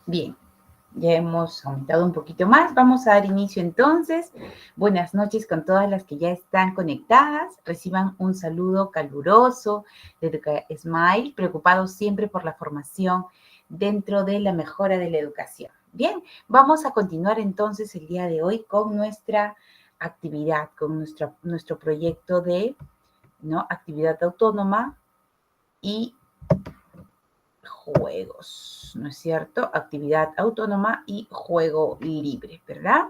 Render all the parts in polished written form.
Bien, ya hemos aumentado un poquito más. Vamos a dar inicio entonces. Buenas noches con todas las que ya están conectadas. Reciban un saludo caluroso de Educa Smile, preocupados siempre por la formación dentro de la mejora de la educación. Bien, vamos a continuar entonces el día de hoy con nuestra actividad, con nuestro proyecto de actividad autónoma y juegos, ¿no es cierto? Actividad autónoma y juego libre, ¿verdad?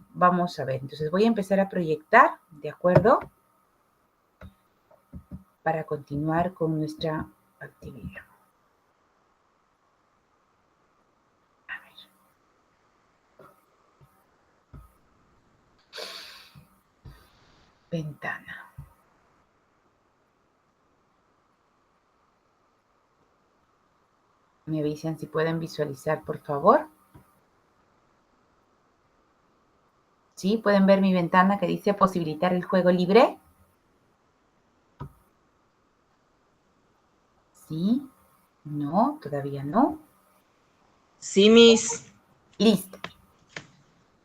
Vamos a ver, entonces voy a empezar a proyectar, ¿de acuerdo? Para continuar con nuestra actividad. A ver. Ventana. Me avisan si pueden visualizar, por favor. ¿Sí? ¿Pueden ver mi ventana que dice posibilitar el juego libre? ¿Sí? No, todavía no. Sí, Miss. Listo.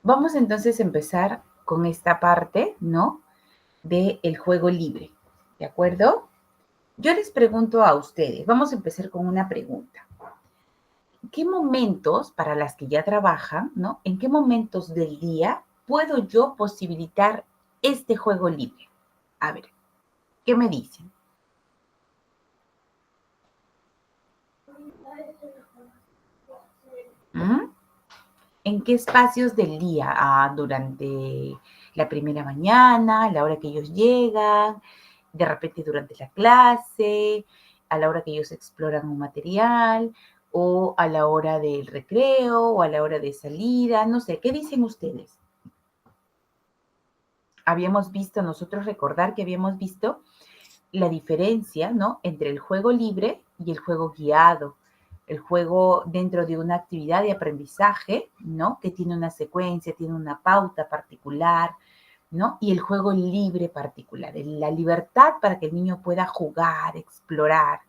Vamos entonces a empezar con esta parte, ¿no? Del juego libre, ¿de acuerdo? Yo les pregunto a ustedes, vamos a empezar con una pregunta. ¿En qué momentos, para las que ya trabajan, ¿no? ¿En qué momentos del día puedo yo posibilitar este juego libre? A ver, ¿qué me dicen? ¿Mm? ¿En qué espacios del día? Durante la primera mañana, a la hora que ellos llegan, de repente durante la clase, a la hora que ellos exploran un material, o a la hora del recreo, o a la hora de salida, no sé, ¿qué dicen ustedes? Habíamos visto, nosotros recordar que habíamos visto la diferencia, ¿no? Entre el juego libre y el juego guiado. El juego dentro de una actividad de aprendizaje, ¿no? Que tiene una secuencia, tiene una pauta particular, ¿no? Y el juego libre particular, la libertad para que el niño pueda jugar, explorar.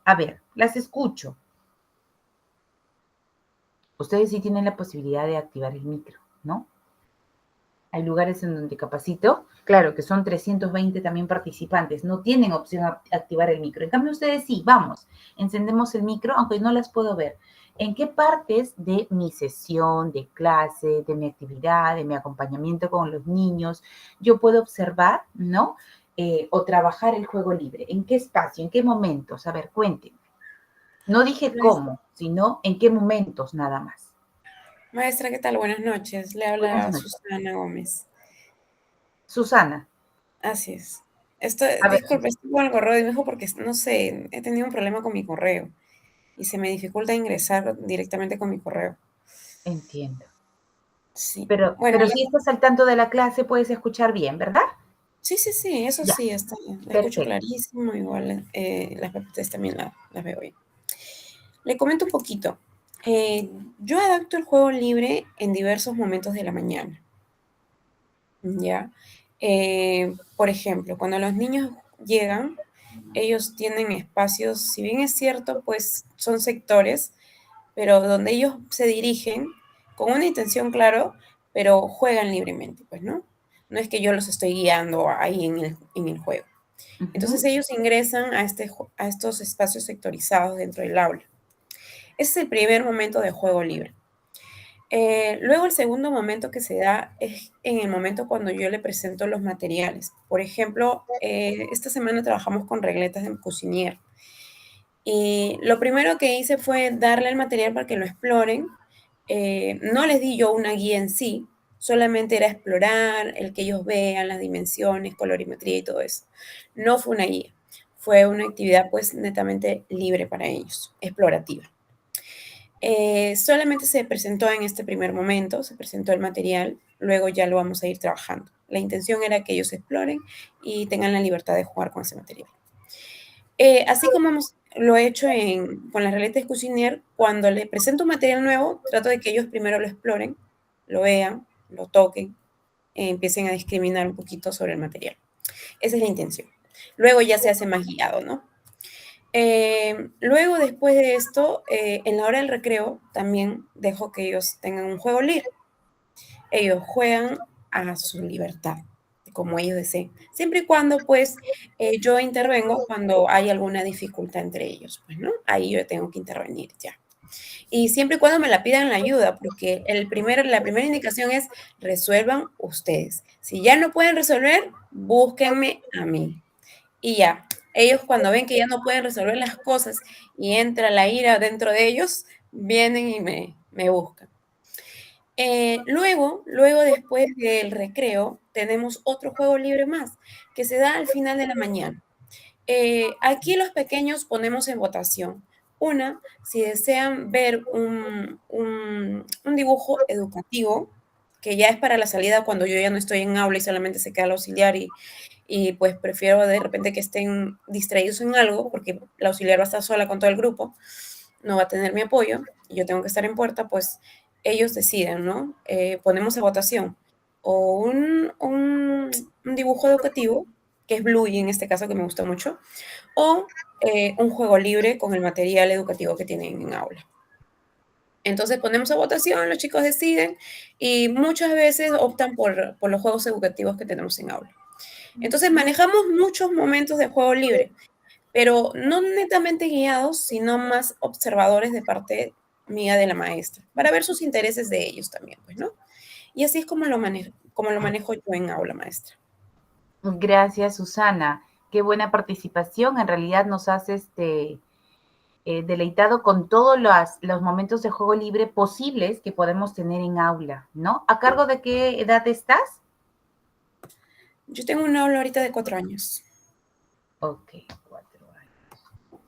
A ver, las escucho. Ustedes sí tienen la posibilidad de activar el micro, ¿no? Hay lugares en donde capacito, claro que son 320 también participantes, no tienen opción a activar el micro. En cambio ustedes sí, vamos, encendemos el micro, aunque no las puedo ver. ¿En qué partes de mi sesión, de clase, de mi actividad, de mi acompañamiento con los niños, yo puedo observar, ¿no? O trabajar el juego libre. ¿En qué espacio? ¿En qué momentos? A ver, cuéntenme. No dije cómo, sino en qué momentos nada más. Maestra, ¿qué tal? Buenas noches. Le Buenas habla noches. Susana Gómez. Susana. Así es. A ver, Disculpe, estoy con el correo de mi hijo porque, no sé, he tenido un problema con mi correo y se me dificulta ingresar directamente con mi correo. entiendo. Sí. Pero Bueno, si estás al tanto de la clase, puedes escuchar bien, ¿verdad? sí, eso Ya, sí, está, la escucho perfecto. clarísimo, igual las PPTs también las veo bien. Le comento un poquito. Yo adapto el juego libre en diversos momentos de la mañana. ¿Ya? Por ejemplo, cuando los niños llegan, ellos tienen espacios, si bien es cierto, pues son sectores, pero donde ellos se dirigen con una intención, claro, pero juegan libremente, pues, ¿no? No es que yo los estoy guiando ahí en el juego. Entonces Ujú. ellos ingresan a estos espacios sectorizados dentro del aula. Ese es el primer momento de juego libre. Luego el segundo momento que se da es en el momento cuando yo le presento los materiales. Por ejemplo, esta semana trabajamos con regletas de Cuisinier. Y lo primero que hice fue darle el material para que lo exploren. No les di yo una guía en sí, solamente era explorar, el que ellos vean las dimensiones, colorimetría y todo eso. No fue una guía, fue una actividad pues netamente libre para ellos, explorativa. Solamente se presentó en este primer momento, se presentó el material, luego ya lo vamos a ir trabajando. La intención era que ellos exploren y tengan la libertad de jugar con ese material. Así como lo he hecho con las regletas de Cuisinier, cuando le presento un material nuevo, trato de que ellos primero lo exploren, lo vean, lo toquen, empiecen a discriminar un poquito sobre el material. Esa es la intención. Luego ya se hace más guiado, ¿no? Luego, después de esto, en la hora del recreo, también dejo que ellos tengan un juego libre. Ellos juegan a su libertad, como ellos deseen, siempre y cuando, pues, yo intervengo cuando hay alguna dificultad entre ellos, pues, ¿no? Ahí yo tengo que intervenir ya. Y siempre y cuando me la pidan la ayuda, porque la primera indicación es resuelvan ustedes. Si ya no pueden resolver, búsquenme a mí. Y ya, ellos cuando ven que ya no pueden resolver las cosas y entra la ira dentro de ellos, vienen y me buscan. Luego, después del recreo, tenemos otro juego libre más, que se da al final de la mañana. Aquí los pequeños ponemos en votación. Una, si desean ver un dibujo educativo, que ya es para la salida cuando yo ya no estoy en aula y solamente se queda el auxiliar y pues prefiero de repente que estén distraídos en algo, porque la auxiliar va a estar sola con todo el grupo, no va a tener mi apoyo y yo tengo que estar en puerta, pues ellos deciden, ¿no? Ponemos a votación o un dibujo educativo, que es Bluey en este caso, que me gusta mucho, o un juego libre con el material educativo que tienen en aula. Entonces ponemos a votación, los chicos deciden y muchas veces optan por los juegos educativos que tenemos en aula. Entonces manejamos muchos momentos de juego libre, pero no netamente guiados, sino más observadores de parte mía de la maestra, para ver sus intereses de ellos también, pues, ¿no? Y así es como lo manejo yo en aula, maestra. Gracias, Susana. Qué buena participación. En realidad nos has deleitado con todos los momentos de juego libre posibles que podemos tener en aula, ¿no? ¿A cargo de qué edad estás? Yo tengo una aula ahorita de 4 años. Ok, 4 años.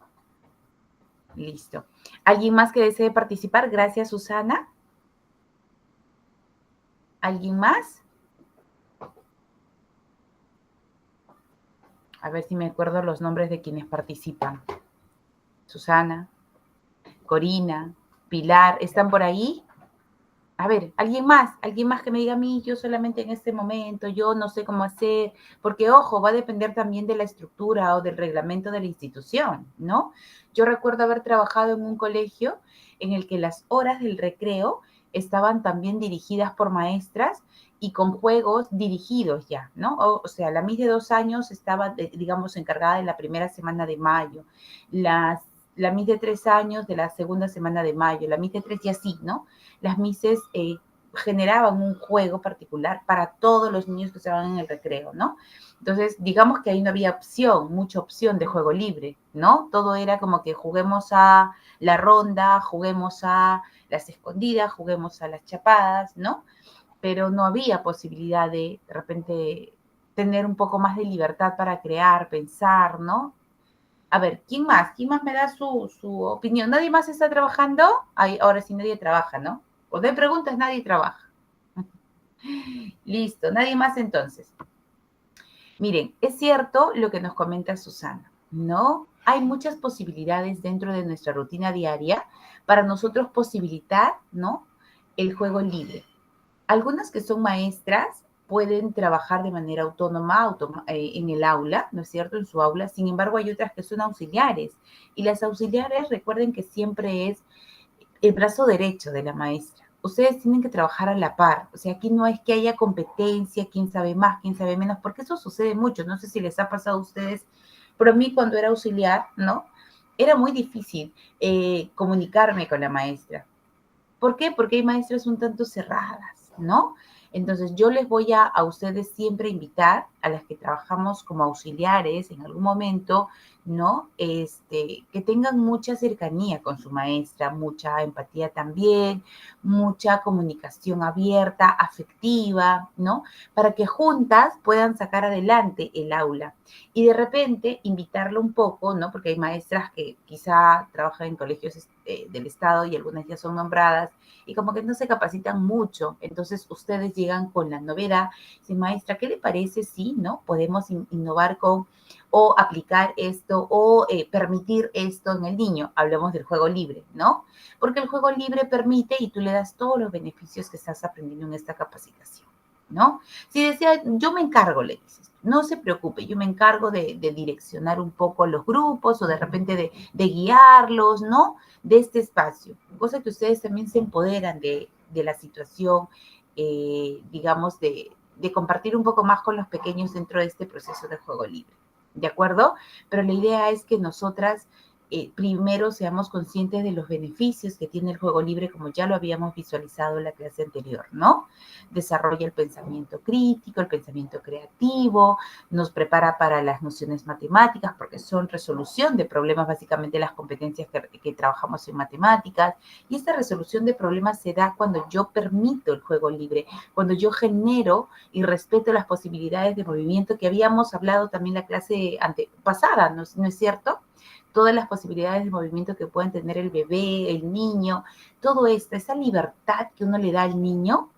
Listo. ¿Alguien más que desee participar? Gracias, Susana. ¿Alguien más? A ver si me acuerdo los nombres de quienes participan. Susana, Corina, Pilar, ¿están por ahí? A ver, alguien más que me diga a mí, yo solamente en este momento, yo no sé cómo hacer, porque ojo, va a depender también de la estructura o del reglamento de la institución, ¿no? Yo recuerdo haber trabajado en un colegio en el que las horas del recreo estaban también dirigidas por maestras y con juegos dirigidos ya, ¿no? O sea, la Miss de 2 años estaba, digamos, encargada de la primera semana de mayo, la Miss de 3 años de la segunda semana de mayo, la Miss de 3 y así, ¿no? Las Misses generaban un juego particular para todos los niños que estaban en el recreo, ¿no? Entonces, digamos que ahí no había mucha opción de juego libre, ¿no? Todo era como que juguemos a la ronda, juguemos a las escondidas, juguemos a las chapadas, ¿no? Pero no había posibilidad de repente tener un poco más de libertad para crear, pensar, ¿no? A ver, ¿quién más? ¿Quién más me da su opinión? ¿Nadie más está trabajando? Ay, ahora sí nadie trabaja, ¿no? Cuando hay preguntas, nadie trabaja. Listo, nadie más entonces. Miren, es cierto lo que nos comenta Susana, ¿no? Hay muchas posibilidades dentro de nuestra rutina diaria para nosotros posibilitar, ¿no? El juego libre. Algunas que son maestras pueden trabajar de manera autónoma en el aula, ¿no es cierto? En su aula. Sin embargo, hay otras que son auxiliares. Y las auxiliares, recuerden que siempre es el brazo derecho de la maestra. Ustedes tienen que trabajar a la par. O sea, aquí no es que haya competencia, quién sabe más, quién sabe menos, porque eso sucede mucho. No sé si les ha pasado a ustedes, pero a mí cuando era auxiliar, ¿no? Era muy difícil comunicarme con la maestra. ¿Por qué? Porque hay maestras un tanto cerradas, ¿no? Entonces yo les voy a ustedes siempre invitar a las que trabajamos como auxiliares en algún momento, ¿no? Que tengan mucha cercanía con su maestra, mucha empatía también, mucha comunicación abierta, afectiva, ¿no? Para que juntas puedan sacar adelante el aula y de repente invitarlo un poco, ¿no? Porque hay maestras que quizá trabajan en colegios del Estado y algunas ya son nombradas y como que no se capacitan mucho. Entonces ustedes llegan con la novedad, dicen, maestra, ¿qué le parece si, no? Podemos innovar con o aplicar esto o permitir esto en el niño. Hablamos del juego libre, ¿no? Porque el juego libre permite y tú le das todos los beneficios que estás aprendiendo en esta capacitación. ¿no? Si decía, yo me encargo, le dices, no se preocupe, yo me encargo de direccionar un poco los grupos o de repente de guiarlos, ¿no? De este espacio, cosa que ustedes también se empoderan de la situación, digamos, de compartir un poco más con los pequeños dentro de este proceso de juego libre, ¿de acuerdo? Pero la idea es que nosotras primero seamos conscientes de los beneficios que tiene el juego libre, como ya lo habíamos visualizado en la clase anterior, ¿no? Desarrolla el pensamiento crítico, el pensamiento creativo, nos prepara para las nociones matemáticas, porque son resolución de problemas, básicamente las competencias que trabajamos en matemáticas, y esta resolución de problemas se da cuando yo permito el juego libre, cuando yo genero y respeto las posibilidades de movimiento que habíamos hablado también en la clase pasada, ¿no es cierto? Todas las posibilidades de movimiento que pueden tener el bebé, el niño, todo esto, esa libertad que uno le da al niño,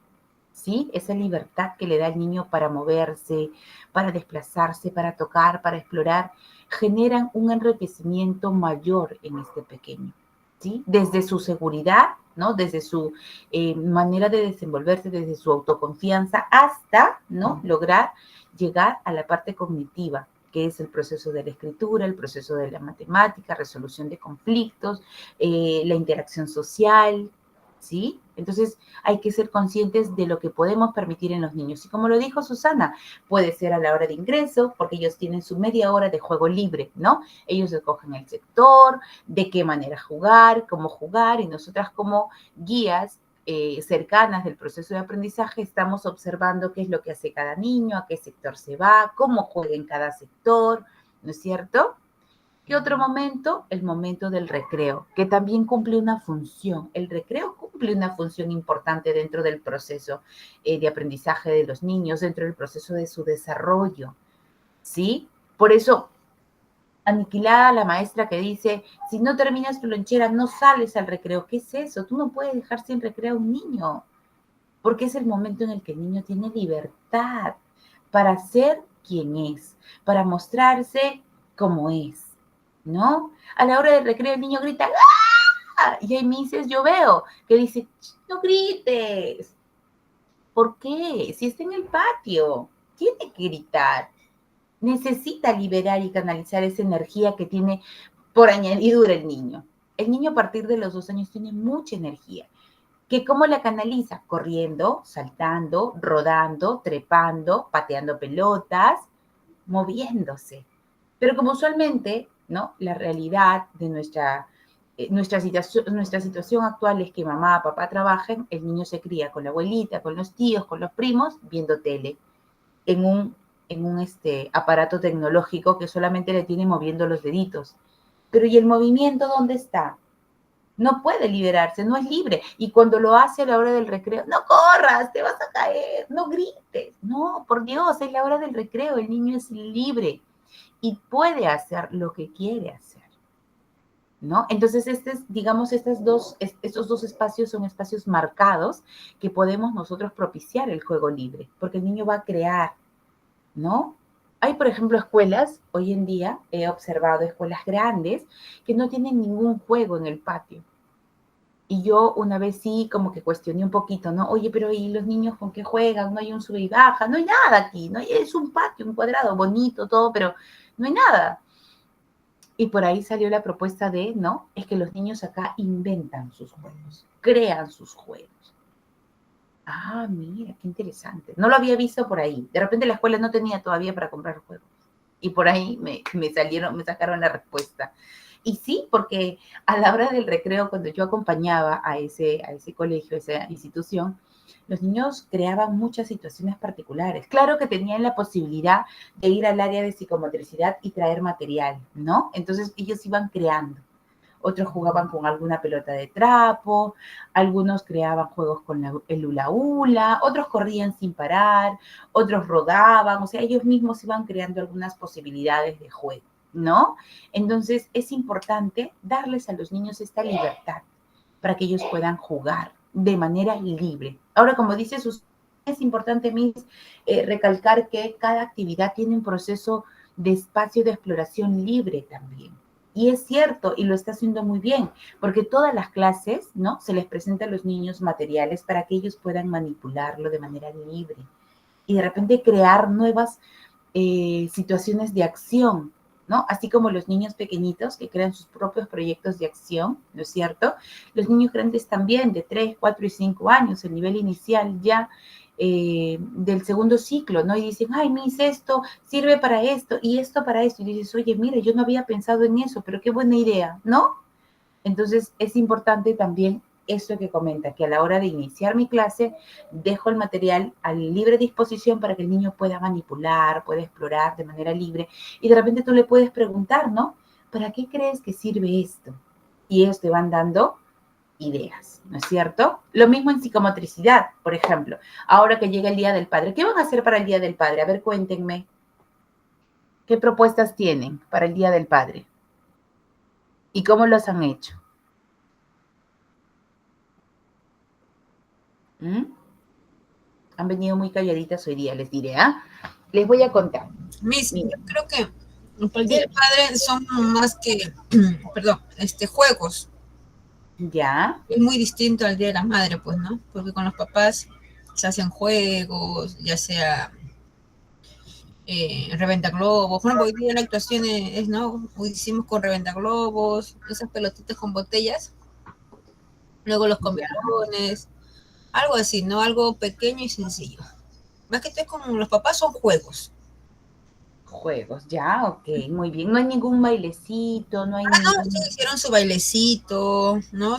¿sí? Esa libertad que le da al niño para moverse, para desplazarse, para tocar, para explorar, generan un enriquecimiento mayor en este pequeño, ¿sí? Desde su seguridad, ¿no? Desde su manera de desenvolverse, desde su autoconfianza, hasta, ¿no? Lograr llegar a la parte cognitiva, que es el proceso de la escritura, el proceso de la matemática, resolución de conflictos, la interacción social, ¿sí? Entonces hay que ser conscientes de lo que podemos permitir en los niños. Y como lo dijo Susana, puede ser a la hora de ingreso, porque ellos tienen su media hora de juego libre, ¿no? Ellos escogen el sector, de qué manera jugar, y nosotras como guías cercanas del proceso de aprendizaje, estamos observando qué es lo que hace cada niño, a qué sector se va, cómo juega en cada sector, ¿no es cierto? ¿Qué otro momento? El momento del recreo, que también cumple una función. El recreo cumple una función importante dentro del proceso de aprendizaje de los niños, dentro del proceso de su desarrollo, ¿sí? Por eso, aniquilada la maestra que dice, si no terminas tu lonchera, no sales al recreo. ¿Qué es eso? Tú no puedes dejar sin recreo a un niño, porque es el momento en el que el niño tiene libertad para ser quien es, para mostrarse como es, ¿no? A la hora del recreo el niño grita, ¡ah! Y hay mises, yo veo, que dice, no grites. ¿Por qué? Si está en el patio, tiene que gritar. Necesita liberar y canalizar esa energía que tiene por añadidura el niño. El niño a partir de los 2 años tiene mucha energía. ¿Que cómo la canaliza? Corriendo, saltando, rodando, trepando, pateando pelotas, moviéndose. Pero como usualmente, ¿no? La realidad de nuestra situación actual es que mamá, papá trabajan, el niño se cría con la abuelita, con los tíos, con los primos, viendo tele, en un aparato tecnológico que solamente le tiene moviendo los deditos. Pero ¿y el movimiento dónde está? No puede liberarse, no es libre. Y cuando lo hace a la hora del recreo, no corras, te vas a caer, no grites. No, por Dios, es la hora del recreo, el niño es libre y puede hacer lo que quiere hacer, ¿no? Entonces, digamos, estos dos espacios son espacios marcados que podemos nosotros propiciar el juego libre, porque el niño va a crear, ¿no? Hay, por ejemplo, escuelas, hoy en día he observado escuelas grandes que no tienen ningún juego en el patio. Y yo una vez sí como que cuestioné un poquito, ¿no? Oye, pero ¿y los niños con qué juegan? No hay un sube y baja, no hay nada aquí, no hay, es un patio, un cuadrado, bonito, todo, pero no hay nada. Y por ahí salió la propuesta de, ¿no? Es que los niños acá inventan sus juegos, crean sus juegos. Ah, mira, qué interesante. No lo había visto por ahí. De repente la escuela no tenía todavía para comprar juegos. Y por ahí me sacaron la respuesta. Y sí, porque a la hora del recreo, cuando yo acompañaba a ese colegio, a esa institución, los niños creaban muchas situaciones particulares. Claro que tenían la posibilidad de ir al área de psicomotricidad y traer material, ¿no? Entonces ellos iban creando. Otros jugaban con alguna pelota de trapo, algunos creaban juegos con el hula hula, otros corrían sin parar, otros rodaban, o sea, ellos mismos iban creando algunas posibilidades de juego, ¿no? Entonces es importante darles a los niños esta libertad para que ellos puedan jugar de manera libre. Ahora, como dice Susana, es importante, recalcar que cada actividad tiene un proceso de espacio de exploración libre también. Y es cierto, y lo está haciendo muy bien, porque todas las clases, ¿no? Se les presenta a los niños materiales para que ellos puedan manipularlo de manera libre, y de repente crear nuevas situaciones de acción, ¿no? Así como los niños pequeñitos que crean sus propios proyectos de acción, ¿no es cierto? Los niños grandes también, de 3, 4 y 5 años, el nivel inicial ya del segundo ciclo, ¿no? Y dicen, ay, Miss, esto sirve para esto y esto para esto. Y dices, oye, mire, yo no había pensado en eso, pero qué buena idea, ¿no? Entonces, es importante también esto que comenta, que a la hora de iniciar mi clase, dejo el material a libre disposición para que el niño pueda manipular, pueda explorar de manera libre. Y de repente tú le puedes preguntar, ¿no? ¿Para qué crees que sirve esto? Y ellos te van dando ideas, ¿no es cierto? Lo mismo en psicomotricidad, por ejemplo. Ahora que llega el Día del Padre, ¿qué van a hacer para el Día del Padre? A ver, cuéntenme. ¿Qué propuestas tienen para el Día del Padre? ¿Y cómo los han hecho? ¿Mm? Han venido muy calladitas hoy día, les diré, ¿ah? Les voy a contar. Miss, yo Miren, creo que para el Día sí, del Padre son más que, perdón, juegos. ya, Es muy distinto al Día de la Madre, pues, ¿no? Porque con los papás se hacen juegos, ya sea reventa globos. Por ejemplo, hoy día la actuación ¿no? Hoy hicimos con reventa globos, esas pelotitas con botellas, luego los ya, comelones, algo así, ¿no? Algo pequeño y sencillo. Más que todo con los papás son juegos. juegos, ya, ok, muy bien. No hay ningún bailecito, no hay Ah, no, sí, ningún... hicieron su bailecito, ¿no?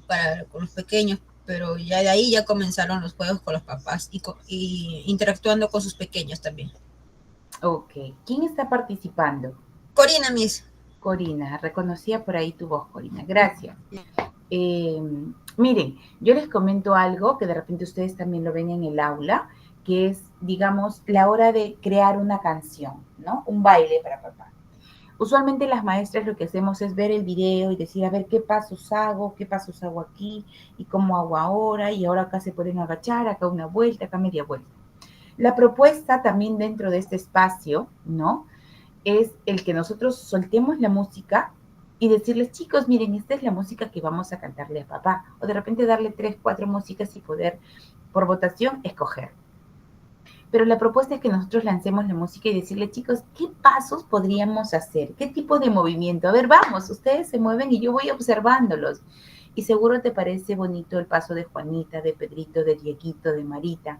Para con los pequeños, pero ya de ahí ya comenzaron los juegos con los papás y interactuando con sus pequeños también. Ok, ¿quién está participando? Corina, Miss. Corina, reconocía por ahí tu voz, Corina, gracias. Eh, Miren, yo les comento algo que de repente ustedes también lo ven en el aula, que es, digamos, la hora de crear una canción, ¿no? Un baile para papá. Usualmente las maestras lo que hacemos es ver el video y decir, a ver, qué pasos hago aquí y cómo hago ahora, y ahora acá se pueden agachar, acá una vuelta, acá media vuelta. La propuesta también dentro de este espacio, ¿no? Es el que nosotros soltemos la música y decirles, chicos, miren, esta es la música que vamos a cantarle a papá. O de repente darle 3, 4 músicas y poder, por votación, escoger. Pero la propuesta es que nosotros lancemos la música y decirle, chicos, ¿qué pasos podríamos hacer? ¿Qué tipo de movimiento? A ver, vamos, ustedes se mueven y yo voy observándolos. Y seguro te parece bonito el paso de Juanita, de Pedrito, de Dieguito, de Marita.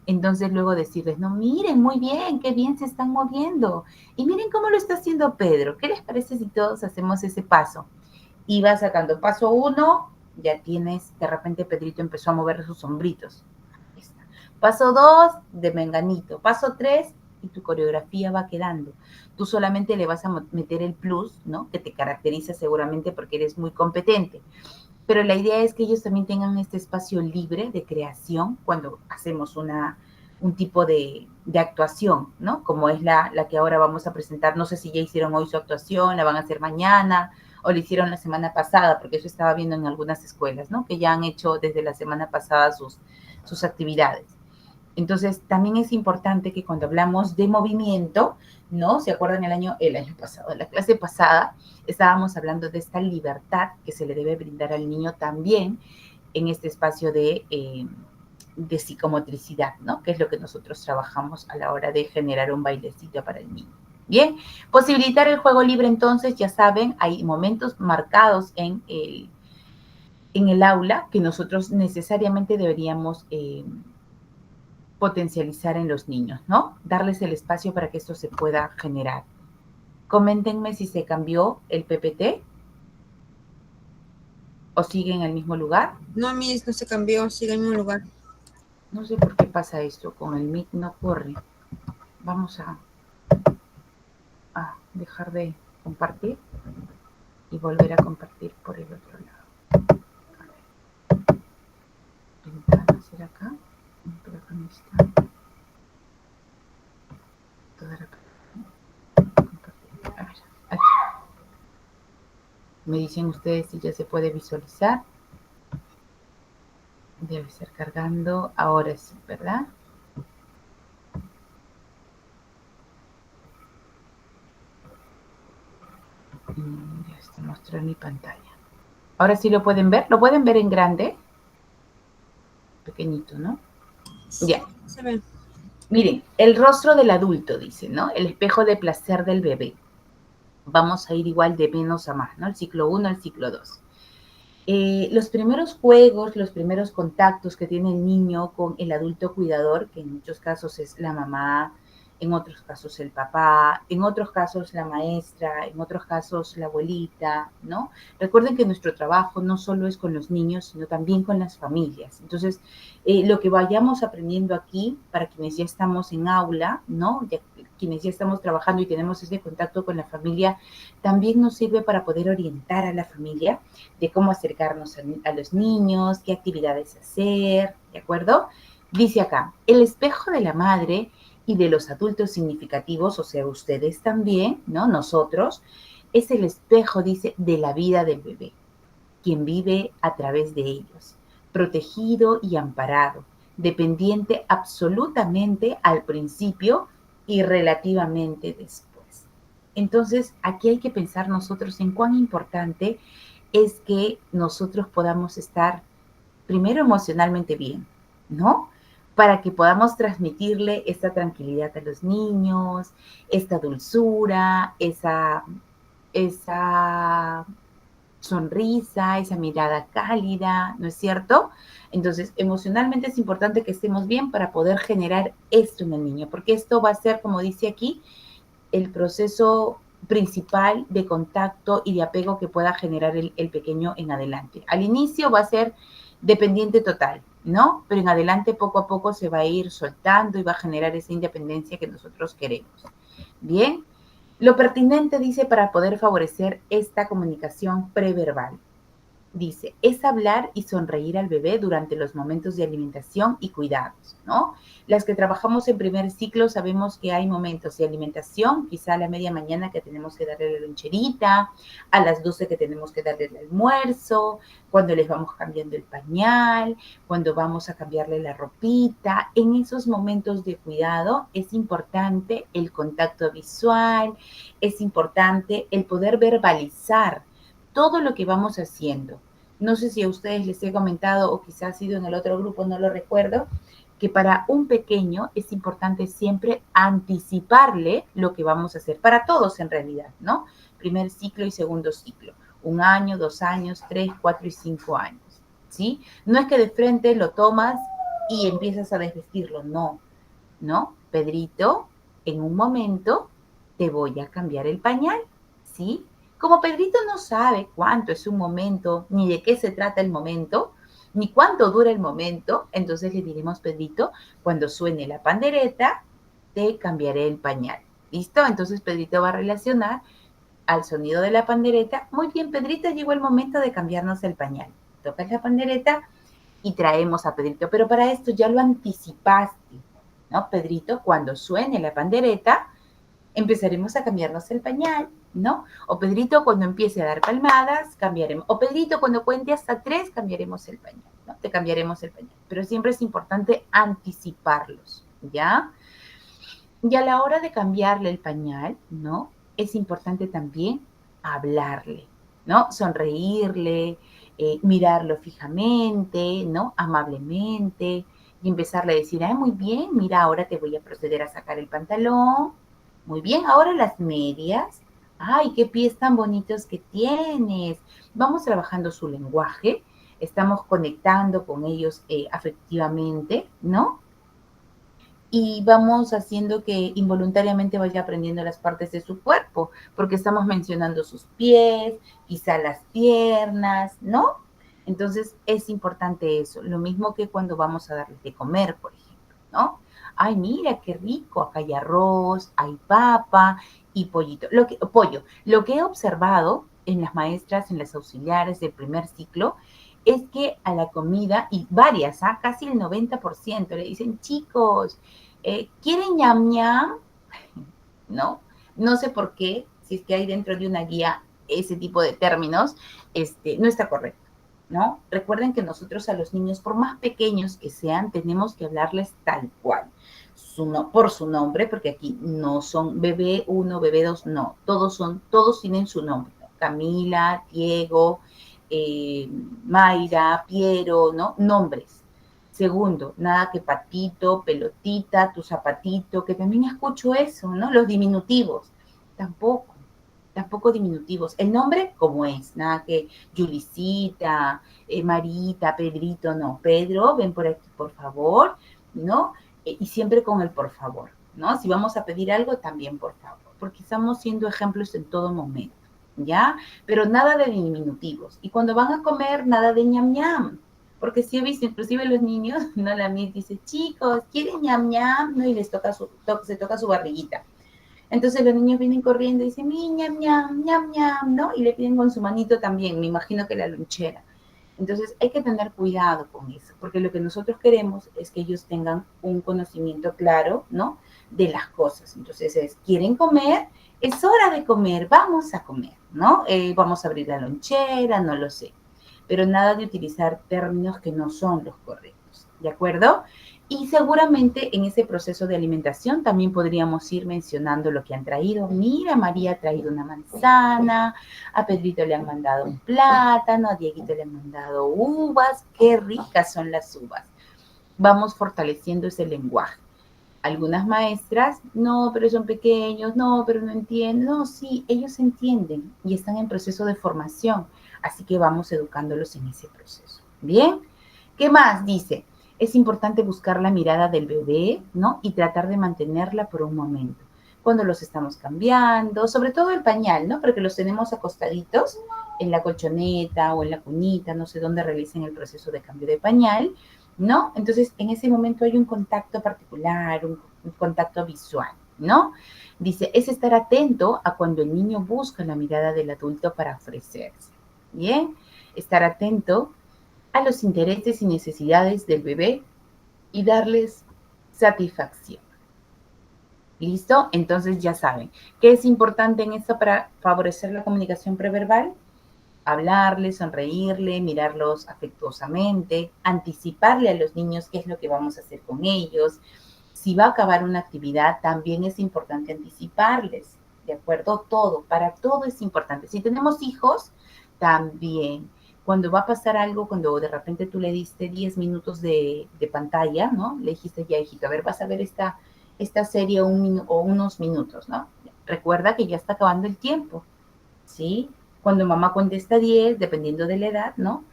Entonces luego decirles, no, miren, muy bien, qué bien se están moviendo. Y miren cómo lo está haciendo Pedro. ¿Qué les parece si todos hacemos ese paso? Y vas sacando paso 1, ya tienes, de repente Pedrito empezó a mover sus sombritos. Paso 2, de menganito. Paso 3, y tu coreografía va quedando. Tú solamente le vas a meter el plus, ¿no? Que te caracteriza seguramente porque eres muy competente. Pero la idea es que ellos también tengan este espacio libre de creación cuando hacemos un tipo de actuación, ¿no? Como es la que ahora vamos a presentar. No sé si ya hicieron hoy su actuación, la van a hacer mañana o la hicieron la semana pasada, porque eso estaba viendo en algunas escuelas, ¿no? Que ya han hecho desde la semana pasada sus actividades. Entonces, también es importante que cuando hablamos de movimiento, ¿no? ¿Se acuerdan el año pasado, en la clase pasada, estábamos hablando de esta libertad que se le debe brindar al niño también en este espacio de psicomotricidad, ¿no? Que es lo que nosotros trabajamos a la hora de generar un bailecito para el niño. Bien, posibilitar el juego libre, entonces, ya saben, hay momentos marcados en el aula que nosotros necesariamente deberíamos potencializar en los niños, ¿no? Darles el espacio para que esto se pueda generar. Coméntenme si se cambió el PPT o sigue en el mismo lugar. No, Miss, no se cambió, sigue en el mismo lugar. No sé por qué pasa esto, con el Meet no corre. Vamos a dejar de compartir y volver a compartir por el otro lado. A ver. Ventana, ¿será acá? Pero acá no está. Toda la... A ver, aquí. Me dicen ustedes si ya se puede visualizar. Debe estar cargando. Ahora sí, ¿verdad? Ya está mostrando mi pantalla. Ahora sí lo pueden ver. ¿Lo pueden ver en grande? Pequeñito, ¿no? Ya. Se ve. Miren, el rostro del adulto, dice, ¿no? El espejo de placer del bebé. Vamos a ir igual de menos a más, ¿no? El ciclo 1 al ciclo 2. Los primeros juegos, los primeros contactos que tiene el niño con el adulto cuidador, que en muchos casos es la mamá, en otros casos el papá, en otros casos la maestra, en otros casos la abuelita, ¿no? Recuerden que nuestro trabajo no solo es con los niños, sino también con las familias. Entonces, lo que vayamos aprendiendo aquí, para quienes ya estamos en aula, ¿no? Quienes ya estamos trabajando y tenemos ese contacto con la familia, también nos sirve para poder orientar a la familia de cómo acercarnos a los niños, qué actividades hacer, ¿de acuerdo? Dice acá, el espejo de la madre y de los adultos significativos, o sea, ustedes también, ¿no? Nosotros, es el espejo, dice, de la vida del bebé, quien vive a través de ellos, protegido y amparado, dependiente absolutamente al principio y relativamente después. Entonces, aquí hay que pensar nosotros en cuán importante es que nosotros podamos estar primero emocionalmente bien, ¿no? Para que podamos transmitirle esta tranquilidad a los niños, esta dulzura, esa sonrisa, esa mirada cálida, ¿no es cierto? Entonces, emocionalmente es importante que estemos bien para poder generar esto en el niño, porque esto va a ser, como dice aquí, el proceso principal de contacto y de apego que pueda generar el pequeño en adelante. Al inicio va a ser dependiente total, ¿no? Pero en adelante poco a poco se va a ir soltando y va a generar esa independencia que nosotros queremos. Bien, lo pertinente dice para poder favorecer esta comunicación preverbal. Dice, es hablar y sonreír al bebé durante los momentos de alimentación y cuidados, ¿no? Las que trabajamos en primer ciclo sabemos que hay momentos de alimentación, quizá a la media mañana que tenemos que darle la loncherita, a las 12 que tenemos que darle el almuerzo, cuando les vamos cambiando el pañal, cuando vamos a cambiarle la ropita. En esos momentos de cuidado es importante el contacto visual, es importante el poder verbalizar todo lo que vamos haciendo. No sé si a ustedes les he comentado o quizás ha sido en el otro grupo, no lo recuerdo, que para un pequeño es importante siempre anticiparle lo que vamos a hacer, para todos en realidad, ¿no? Primer ciclo y segundo ciclo, 1 año, 2 años, 3, 4 y 5 años, ¿sí? No es que de frente lo tomas y empiezas a desvestirlo, no, ¿no? Pedrito, en un momento te voy a cambiar el pañal, ¿sí? Como Pedrito no sabe cuánto es un momento, ni de qué se trata el momento, ni cuánto dura el momento, entonces le diremos, Pedrito, cuando suene la pandereta, te cambiaré el pañal. ¿Listo? Entonces Pedrito va a relacionar al sonido de la pandereta. Muy bien, Pedrito, llegó el momento de cambiarnos el pañal. Tocas la pandereta y traemos a Pedrito, pero para esto ya lo anticipaste, ¿no? Pedrito, cuando suene la pandereta, empezaremos a cambiarnos el pañal, ¿no? O Pedrito, cuando empiece a dar palmadas, cambiaremos. O Pedrito, cuando cuente hasta 3, cambiaremos el pañal, ¿no? Te cambiaremos el pañal. Pero siempre es importante anticiparlos, ¿ya? Y a la hora de cambiarle el pañal, ¿no? Es importante también hablarle, ¿no? Sonreírle, mirarlo fijamente, ¿no? Amablemente, y empezarle a decir, ay, muy bien, mira, ahora te voy a proceder a sacar el pantalón. Muy bien, ahora las medias. Ay, qué pies tan bonitos que tienes. Vamos trabajando su lenguaje, estamos conectando con ellos afectivamente, ¿no? Y vamos haciendo que involuntariamente vaya aprendiendo las partes de su cuerpo, porque estamos mencionando sus pies, quizá las piernas, ¿no? Entonces es importante eso, lo mismo que cuando vamos a darles de comer, por ejemplo, ¿no? Ay, mira qué rico, acá hay arroz, hay papa y pollito. Pollo. Lo que he observado en las maestras, en las auxiliares del primer ciclo, es que a la comida, y varias, casi el 90%, le dicen, chicos, ¿quieren ñam ñam? ¿No? No sé por qué, si es que hay dentro de una guía ese tipo de términos, no está correcto, ¿no? Recuerden que nosotros a los niños, por más pequeños que sean, tenemos que hablarles tal cual, por su nombre, porque aquí no son bebé 1, bebé 2, no, todos tienen su nombre, ¿no? Camila, Diego, Mayra, Piero, ¿no? Nombres. Segundo, nada que patito, pelotita, tu zapatito, que también escucho eso, ¿no? Los diminutivos, tampoco, tampoco diminutivos. El nombre como es, nada que Julicita, Marita, Pedrito, no. Pedro, ven por aquí, por favor, ¿no? Y siempre con el por favor, ¿no? Si vamos a pedir algo, también por favor, porque estamos siendo ejemplos en todo momento, ¿ya? Pero nada de diminutivos. Y cuando van a comer, nada de ñam ñam. Porque si he visto, inclusive los niños, ¿no? La mía dice, chicos, ¿quieren ñam ñam? ¿No? Y les toca se toca su barriguita. Entonces los niños vienen corriendo y dicen, mi ñam ñam, ñam ñam, ¿no? Y le piden con su manito también, me imagino que la lonchera. Entonces hay que tener cuidado con eso, porque lo que nosotros queremos es que ellos tengan un conocimiento claro, ¿no? De las cosas. Entonces quieren comer, es hora de comer, vamos a comer, ¿no? Vamos a abrir la lonchera, no lo sé. Pero nada de utilizar términos que no son los correctos, ¿de acuerdo? Y seguramente en ese proceso de alimentación también podríamos ir mencionando lo que han traído. Mira, María ha traído una manzana, a Pedrito le han mandado un plátano, a Dieguito le han mandado uvas. Qué ricas son las uvas. Vamos fortaleciendo ese lenguaje. Algunas maestras, no, pero son pequeños, no, pero no entienden. No, sí, ellos entienden y están en proceso de formación, así que vamos educándolos en ese proceso. Bien, ¿qué más? Dice, es importante buscar la mirada del bebé, ¿no? Y tratar de mantenerla por un momento. Cuando los estamos cambiando, sobre todo el pañal, ¿no? Porque los tenemos acostaditos en la colchoneta o en la cunita, no sé dónde realicen el proceso de cambio de pañal, ¿no? Entonces, en ese momento hay un contacto particular, un contacto visual, ¿no? Dice, es estar atento a cuando el niño busca la mirada del adulto para ofrecerse, ¿bien? Estar atento a los intereses y necesidades del bebé y darles satisfacción. ¿Listo? Entonces ya saben, ¿qué es importante en esto para favorecer la comunicación preverbal? Hablarle, sonreírle, mirarlos afectuosamente, anticiparle a los niños qué es lo que vamos a hacer con ellos. Si va a acabar una actividad, también es importante anticiparles, ¿de acuerdo? Todo, para todo es importante. Si tenemos hijos, también. Cuando va a pasar algo, cuando de repente tú le diste 10 minutos de pantalla, ¿no? Le dijiste, ya, hijito, a ver, vas a ver esta serie o unos minutos, ¿no? Recuerda que ya está acabando el tiempo, ¿sí? Cuando mamá cuente hasta 10, dependiendo de la edad, ¿no?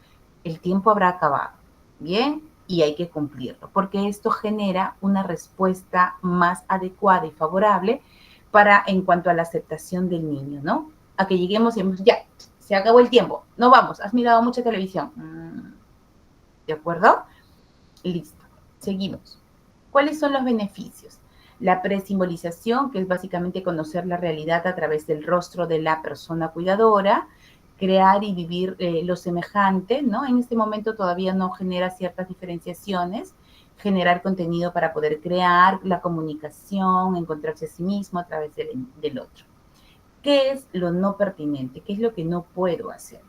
El tiempo habrá acabado, ¿bien? Y hay que cumplirlo, porque esto genera una respuesta más adecuada y favorable para en cuanto a la aceptación del niño, ¿no? A que lleguemos y decimos, ya, se acabó el tiempo, no vamos, has mirado mucha televisión. ¿De acuerdo? Listo, seguimos. ¿Cuáles son los beneficios? La presimbolización, que es básicamente conocer la realidad a través del rostro de la persona cuidadora, crear y vivir lo semejante, ¿no? En este momento todavía no genera ciertas diferenciaciones, generar contenido para poder crear la comunicación, encontrarse a sí mismo a través del otro. ¿Qué es lo no pertinente? ¿Qué es lo que no puedo hacer?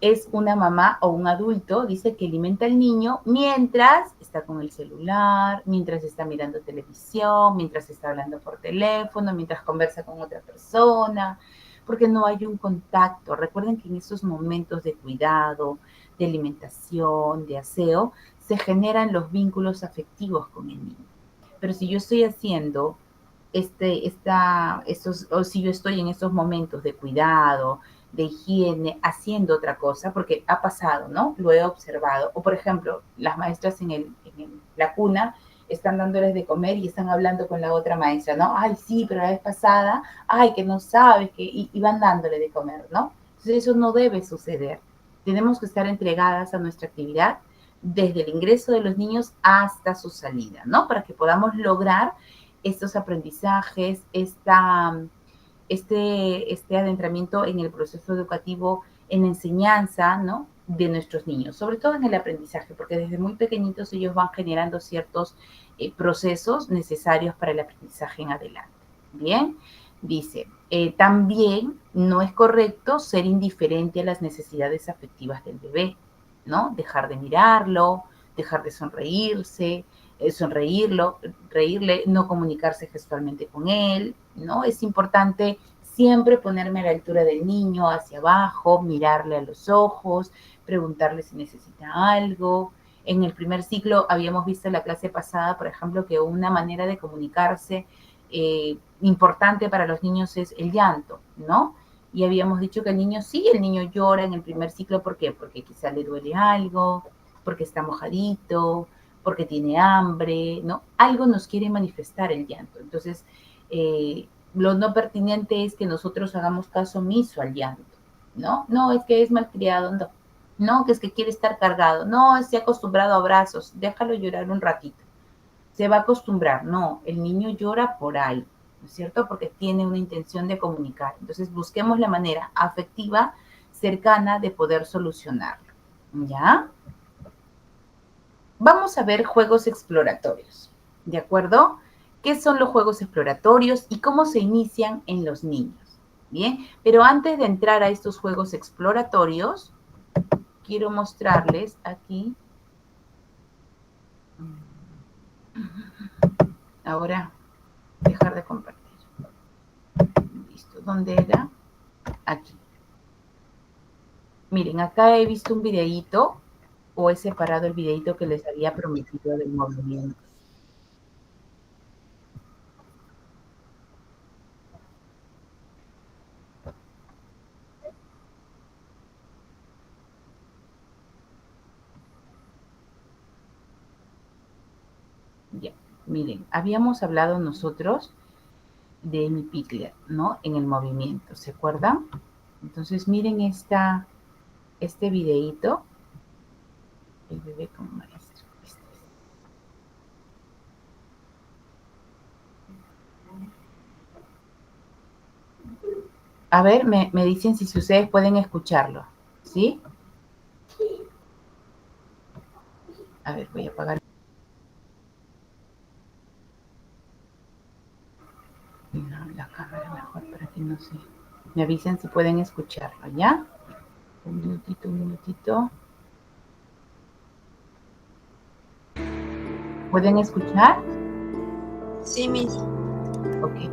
Es una mamá o un adulto, dice, que alimenta al niño mientras está con el celular, mientras está mirando televisión, mientras está hablando por teléfono, mientras conversa con otra persona, porque no hay un contacto. Recuerden que en esos momentos de cuidado, de alimentación, de aseo, se generan los vínculos afectivos con el niño. Pero si yo estoy haciendo o si yo estoy en estos momentos de cuidado, de higiene, haciendo otra cosa, porque ha pasado, ¿no? Lo he observado. O, por ejemplo, las maestras en la cuna están dándoles de comer y están hablando con la otra maestra, ¿no? Ay, sí, pero la vez pasada, ay, que no sabes, y van dándole de comer, ¿no? Entonces eso no debe suceder. Tenemos que estar entregadas a nuestra actividad desde el ingreso de los niños hasta su salida, ¿no? Para que podamos lograr estos aprendizajes, este adentramiento en el proceso educativo, en la enseñanza, ¿no? De nuestros niños, sobre todo en el aprendizaje, porque desde muy pequeñitos ellos van generando ciertos procesos necesarios para el aprendizaje en adelante. Bien, dice, también no es correcto ser indiferente a las necesidades afectivas del bebé, ¿no? Dejar de mirarlo, dejar de reírle, no comunicarse gestualmente con él, ¿no? Es importante siempre ponerme a la altura del niño, hacia abajo, mirarle a los ojos, preguntarle si necesita algo, En el primer ciclo habíamos visto en la clase pasada, por ejemplo, que una manera de comunicarse importante para los niños es el llanto, ¿no? Y habíamos dicho que el niño llora en el primer ciclo, ¿por qué? Porque quizá le duele algo, porque está mojadito, porque tiene hambre, ¿no? Algo nos quiere manifestar el llanto. Entonces, lo no pertinente es que nosotros hagamos caso omiso al llanto, ¿no? No, es que es malcriado, no. No, que es que quiere estar cargado. No, se ha acostumbrado a abrazos. Déjalo llorar un ratito. Se va a acostumbrar. No, el niño llora por algo, ¿no es cierto? Porque tiene una intención de comunicar. Entonces, busquemos la manera afectiva, cercana de poder solucionarlo. ¿Ya? Vamos a ver juegos exploratorios. ¿De acuerdo? ¿Qué son los juegos exploratorios y cómo se inician en los niños? Bien, pero antes de entrar a estos juegos exploratorios, quiero mostrarles aquí. Ahora, dejar de compartir. Listo, ¿dónde era? Aquí. Miren, acá he visto un videíto o he separado el videíto que les había prometido del movimiento. Ya, miren, habíamos hablado nosotros de Amy Pickler, ¿no? En el movimiento, ¿se acuerdan? Entonces miren este videíto. El bebé como maestro. Este es. A ver, me dicen si ustedes pueden escucharlo, ¿sí? A ver, voy a apagar. No, la cámara mejor para que no se... Me avisen si pueden escucharlo, ¿ya? Un minutito, un minutito. ¿Pueden escuchar? Sí, Miss. Ok.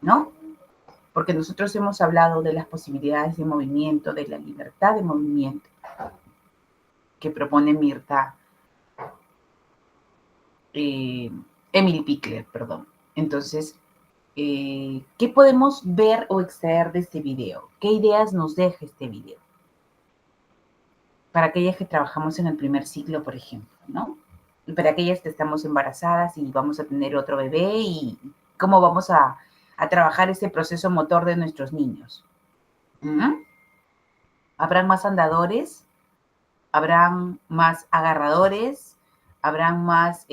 ¿No? Porque nosotros hemos hablado de las posibilidades de movimiento, de la libertad de movimiento que propone Emily Pickler, perdón. Entonces, ¿qué podemos ver o extraer de este video? ¿Qué ideas nos deja este video? Para aquellas que trabajamos en el primer ciclo, por ejemplo, ¿no? Y para aquellas que estamos embarazadas y vamos a tener otro bebé y cómo vamos a trabajar ese proceso motor de nuestros niños. ¿Habrán más andadores? ¿Habrán más agarradores? ¿Habrán más,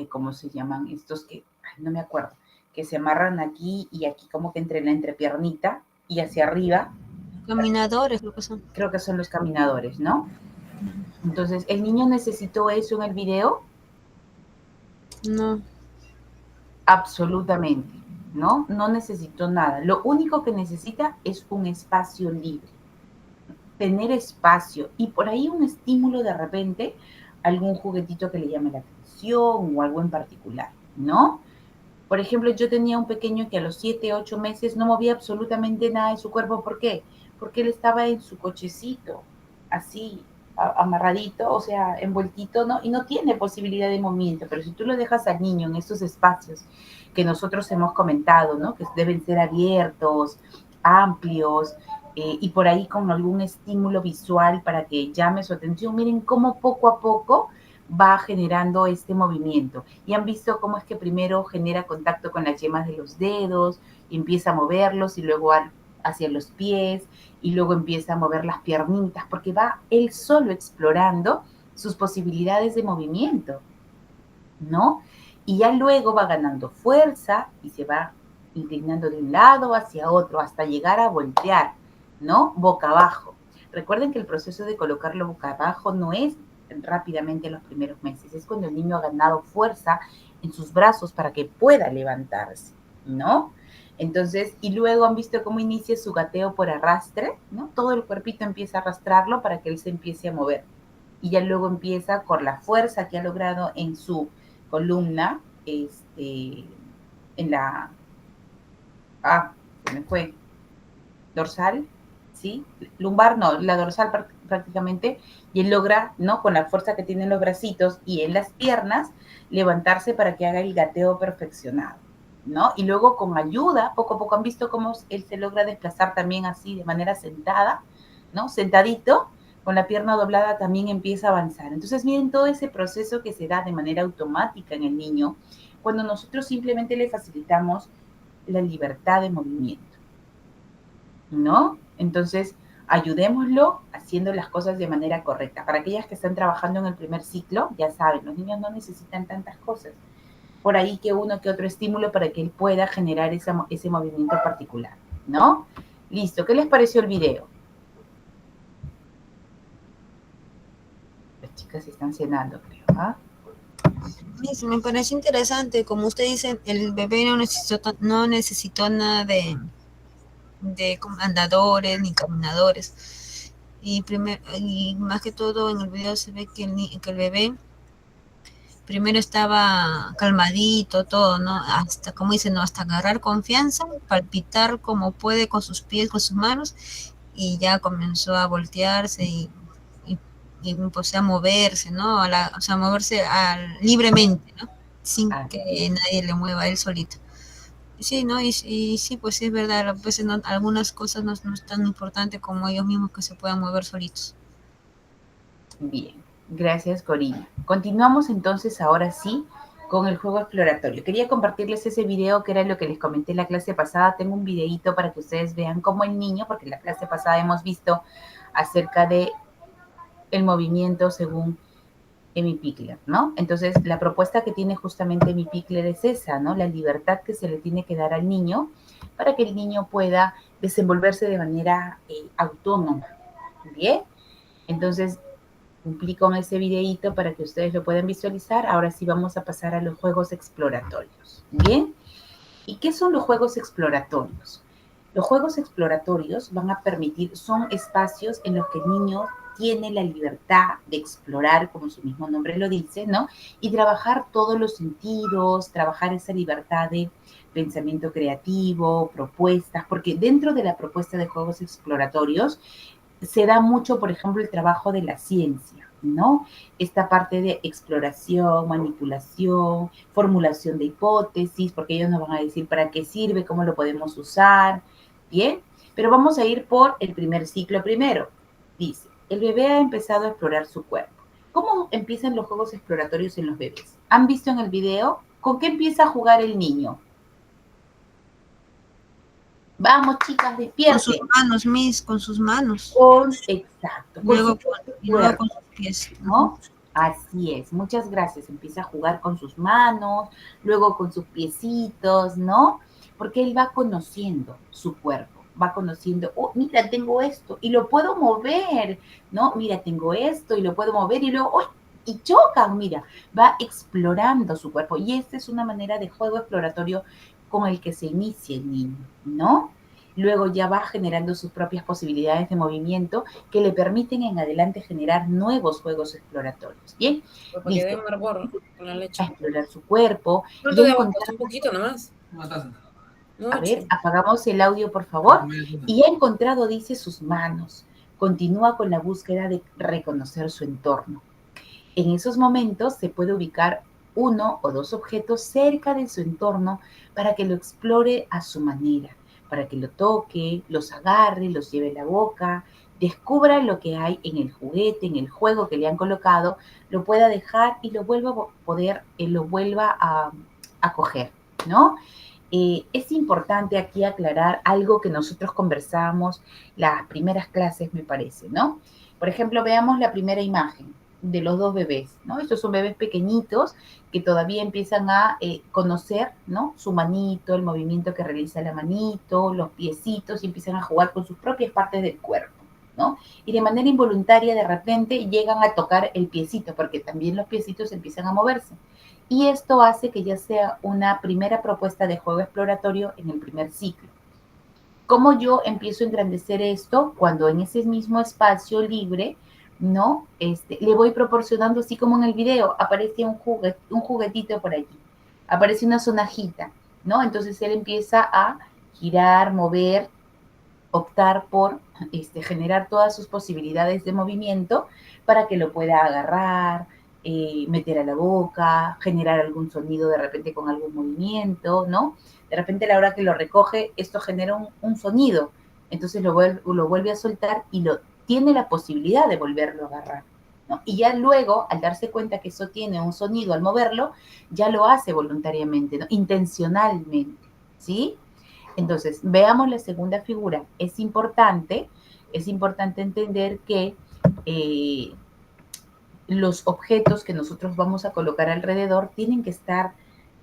¿cómo se llaman? Estos que, no me acuerdo, que se amarran aquí y aquí como que entre la entrepiernita y hacia arriba. Caminadores, creo que son. Creo que son los caminadores, ¿no? Entonces, ¿el niño necesitó eso en el video? No. Absolutamente, ¿no? No necesitó nada. Lo único que necesita es un espacio libre. Tener espacio y por ahí un estímulo de repente, algún juguetito que le llame la atención o algo en particular, ¿no? Por ejemplo, yo tenía un pequeño que a los 7, 8 meses no movía absolutamente nada de su cuerpo. ¿Por qué? Porque él estaba en su cochecito, así, amarradito, o sea, envueltito, ¿no? Y no tiene posibilidad de movimiento. Pero si tú lo dejas al niño en estos espacios que nosotros hemos comentado, ¿no? Que deben ser abiertos, amplios, y por ahí con algún estímulo visual para que llame su atención. Miren cómo poco a poco va generando este movimiento. Y han visto cómo es que primero genera contacto con las yemas de los dedos, y empieza a moverlos y luego hacia los pies y luego empieza a mover las piernitas porque va él solo explorando sus posibilidades de movimiento, ¿no? Y ya luego va ganando fuerza y se va inclinando de un lado hacia otro hasta llegar a voltear, ¿no? Boca abajo. Recuerden que el proceso de colocarlo boca abajo no es rápidamente en los primeros meses, es cuando el niño ha ganado fuerza en sus brazos para que pueda levantarse, ¿no? Entonces, y luego han visto cómo inicia su gateo por arrastre, ¿no? Todo el cuerpito empieza a arrastrarlo para que él se empiece a mover. Y ya luego empieza con la fuerza que ha logrado en su columna, en la, se me fue, dorsal, ¿sí? Lumbar no, la dorsal prácticamente, y él logra, ¿no? Con la fuerza que tiene en los bracitos y en las piernas, levantarse para que haga el gateo perfeccionado, ¿no? Y luego con ayuda, poco a poco han visto cómo él se logra desplazar también así de manera sentada, ¿no? Sentadito, con la pierna doblada también empieza a avanzar. Entonces miren todo ese proceso que se da de manera automática en el niño cuando nosotros simplemente le facilitamos la libertad de movimiento, ¿no? Entonces, ayudémoslo haciendo las cosas de manera correcta. Para aquellas que están trabajando en el primer ciclo, ya saben, los niños no necesitan tantas cosas. Por ahí que uno que otro estímulo para que él pueda generar ese movimiento particular, ¿no? Listo, ¿qué les pareció el video? Las chicas están cenando, creo, ¿ah? Sí, me parece interesante. Como usted dice, el bebé no necesitó nada de andadores ni caminadores. Y más que todo en el video se ve que el bebé primero estaba calmadito, todo, ¿no? Hasta, como dice, ¿no? Hasta agarrar confianza, palpitar como puede con sus pies, con sus manos, y ya comenzó a voltearse y empezó a moverse, ¿no? O sea, moverse libremente, ¿no? Sin que nadie le mueva a él solito. Sí, ¿no? Y sí, pues sí es verdad, a veces algunas cosas no es tan importante como ellos mismos que se puedan mover solitos. Bien, gracias Corina. Continuamos entonces ahora sí con el juego exploratorio. Quería compartirles ese video que era lo que les comenté en la clase pasada. Tengo un videíto para que ustedes vean cómo el niño, porque en la clase pasada hemos visto acerca de el movimiento según Emmy Pickler, ¿no? Entonces, la propuesta que tiene justamente Emmy Pickler es esa, ¿no? La libertad que se le tiene que dar al niño para que el niño pueda desenvolverse de manera autónoma, ¿bien? Entonces, cumplí con ese videíto para que ustedes lo puedan visualizar. Ahora sí vamos a pasar a los juegos exploratorios, ¿bien? ¿Y qué son los juegos exploratorios? Los juegos exploratorios van a permitir, son espacios en los que el niño tiene la libertad de explorar, como su mismo nombre lo dice, ¿no? Y trabajar todos los sentidos, trabajar esa libertad de pensamiento creativo, propuestas, porque dentro de la propuesta de juegos exploratorios se da mucho, por ejemplo, el trabajo de la ciencia, ¿no? Esta parte de exploración, manipulación, formulación de hipótesis, porque ellos nos van a decir para qué sirve, cómo lo podemos usar, ¿bien? Pero vamos a ir por el primer ciclo primero. Dice, el bebé ha empezado a explorar su cuerpo. ¿Cómo empiezan los juegos exploratorios en los bebés? ¿Han visto en el video? ¿Con qué empieza a jugar el niño? Vamos, chicas, despierten. Con sus manos, con sus manos. Exacto. Luego con sus pies. ¿No? Así es. Muchas gracias. Empieza a jugar con sus manos, luego con sus piecitos, ¿no? Porque él va conociendo su cuerpo, va conociendo, oh, mira, tengo esto y lo puedo mover, ¿no? Mira, tengo esto y lo puedo mover y luego, oh, y chocan, mira, va explorando su cuerpo. Y esta es una manera de juego exploratorio con el que se inicia el niño, ¿no? Luego ya va generando sus propias posibilidades de movimiento que le permiten en adelante generar nuevos juegos exploratorios. Bien, listo. Con la leche. A explorar su cuerpo. ¿Cuánto de agua? Un poquito nomás. Una taza. A ver, apagamos el audio, por favor. Y ha encontrado, dice, sus manos. Continúa con la búsqueda de reconocer su entorno. En esos momentos se puede ubicar uno o dos objetos cerca de su entorno para que lo explore a su manera, para que lo toque, los agarre, los lleve a la boca, descubra lo que hay en el juguete, en el juego que le han colocado, lo pueda dejar y lo vuelva a coger, ¿no? Es importante aquí aclarar algo que nosotros conversábamos las primeras clases, me parece, ¿no? Por ejemplo, veamos la primera imagen de los dos bebés, ¿no? Estos son bebés pequeñitos que todavía empiezan a conocer, ¿no? Su manito, el movimiento que realiza la manito, los piecitos y empiezan a jugar con sus propias partes del cuerpo, ¿no? Y de manera involuntaria de repente llegan a tocar el piecito porque también los piecitos empiezan a moverse Y esto hace que ya sea una primera propuesta de juego exploratorio en el primer ciclo. ¿Cómo yo empiezo a engrandecer esto? Cuando en ese mismo espacio libre, ¿no? Le voy proporcionando, así como en el video, aparece un juguetito por allí, aparece una sonajita, ¿no? Entonces él empieza a girar, mover, optar por generar todas sus posibilidades de movimiento para que lo pueda agarrar, meter a la boca, generar algún sonido de repente con algún movimiento, ¿no? De repente a la hora que lo recoge, esto genera un sonido, entonces lo vuelve a soltar y tiene la posibilidad de volverlo a agarrar, ¿no? Y ya luego, al darse cuenta que eso tiene un sonido al moverlo, ya lo hace voluntariamente, ¿no? Intencionalmente, ¿sí? Entonces, veamos la segunda figura. Es importante entender que los objetos que nosotros vamos a colocar alrededor tienen que estar,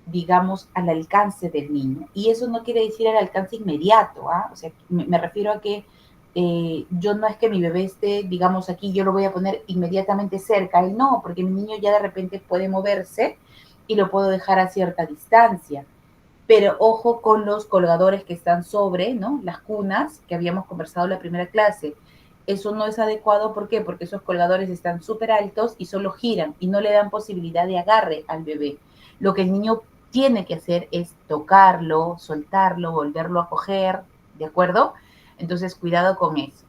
digamos, al alcance del niño. Y eso no quiere decir al alcance inmediato, ¿ah? O sea, me refiero a que yo no es que mi bebé esté, digamos, aquí, yo lo voy a poner inmediatamente cerca. Y no, porque mi niño ya de repente puede moverse y lo puedo dejar a cierta distancia. Pero ojo con los colgadores que están sobre, ¿no? Las cunas que habíamos conversado en la primera clase. Eso no es adecuado, ¿por qué? Porque esos colgadores están súper altos y solo giran y no le dan posibilidad de agarre al bebé. Lo que el niño tiene que hacer es tocarlo, soltarlo, volverlo a coger, ¿de acuerdo? Entonces, cuidado con eso.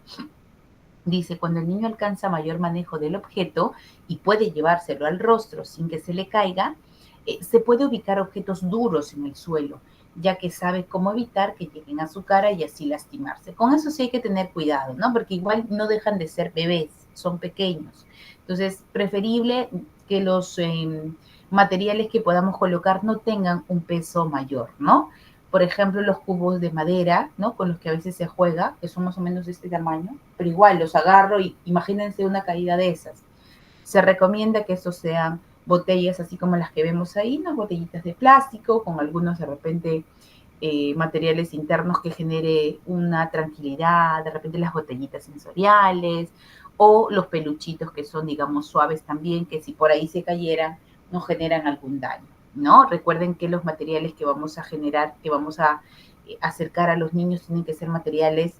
Dice, cuando el niño alcanza mayor manejo del objeto y puede llevárselo al rostro sin que se le caiga, se puede ubicar objetos duros en el suelo, ya que sabe cómo evitar que lleguen a su cara y así lastimarse. Con eso sí hay que tener cuidado, ¿no? Porque igual no dejan de ser bebés, son pequeños. Entonces, preferible que los materiales que podamos colocar no tengan un peso mayor, ¿no? Por ejemplo, los cubos de madera, ¿no? Con los que a veces se juega, que son más o menos de este tamaño, pero igual los agarro y imagínense una caída de esas. Se recomienda que estos sean botellas así como las que vemos ahí, unas botellitas de plástico con algunos de repente materiales internos que genere una tranquilidad, de repente las botellitas sensoriales o los peluchitos que son, digamos, suaves también, que si por ahí se cayeran no generan algún daño, ¿no? Recuerden que los materiales que vamos a generar, que vamos a acercar a los niños tienen que ser materiales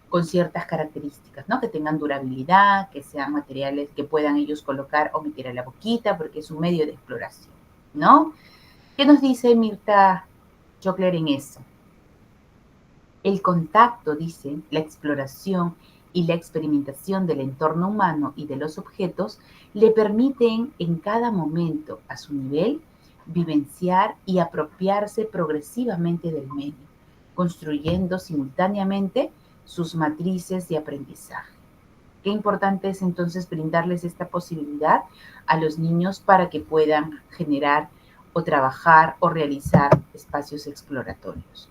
con ciertas características, ¿no? Que tengan durabilidad, que sean materiales que puedan ellos colocar o meter a la boquita, porque es un medio de exploración, ¿no? ¿Qué nos dice Mirta Chocler en eso? El contacto, dice, la exploración y la experimentación del entorno humano y de los objetos le permiten en cada momento, a su nivel, vivenciar y apropiarse progresivamente del medio, construyendo simultáneamente sus matrices de aprendizaje. Qué importante es entonces brindarles esta posibilidad a los niños para que puedan generar o trabajar o realizar espacios exploratorios.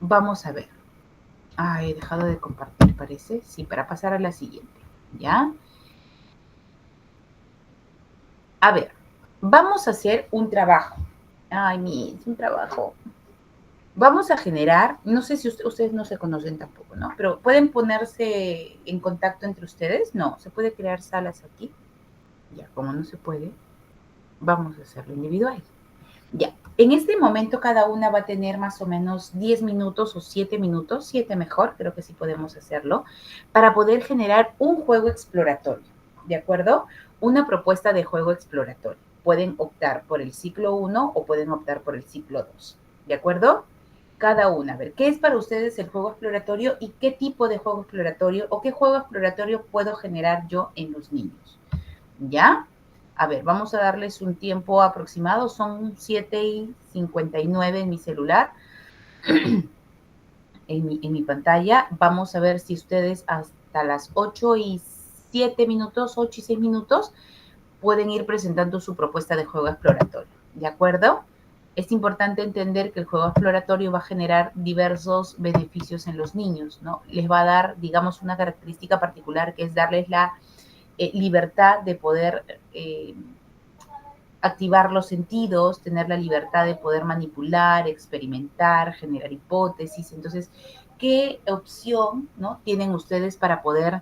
Vamos a ver. He dejado de compartir, parece. Sí, para pasar a la siguiente. ¿Ya? A ver, vamos a hacer un trabajo. Es un trabajo. Vamos a generar, no sé si ustedes no se conocen tampoco, ¿no? Pero ¿pueden ponerse en contacto entre ustedes? No, ¿se puede crear salas aquí? Ya, como no se puede, vamos a hacerlo individual. Ya, en este momento cada una va a tener más o menos 10 minutos o 7 minutos, 7 mejor, creo que sí podemos hacerlo, para poder generar un juego exploratorio, ¿de acuerdo? Una propuesta de juego exploratorio. Pueden optar por el ciclo 1 o pueden optar por el ciclo 2, ¿de acuerdo? Cada una, a ver, ¿qué es para ustedes el juego exploratorio y qué tipo de juego exploratorio o qué juego exploratorio puedo generar yo en los niños? ¿Ya? A ver, vamos a darles un tiempo aproximado, son 7:59 en mi celular, en mi pantalla. Vamos a ver si ustedes hasta las 8:07, 8:06, pueden ir presentando su propuesta de juego exploratorio. ¿De acuerdo? Es importante entender que el juego exploratorio va a generar diversos beneficios en los niños, ¿no? Les va a dar, digamos, una característica particular que es darles la libertad de poder activar los sentidos, tener la libertad de poder manipular, experimentar, generar hipótesis. Entonces, ¿qué opción, ¿no?, tienen ustedes para poder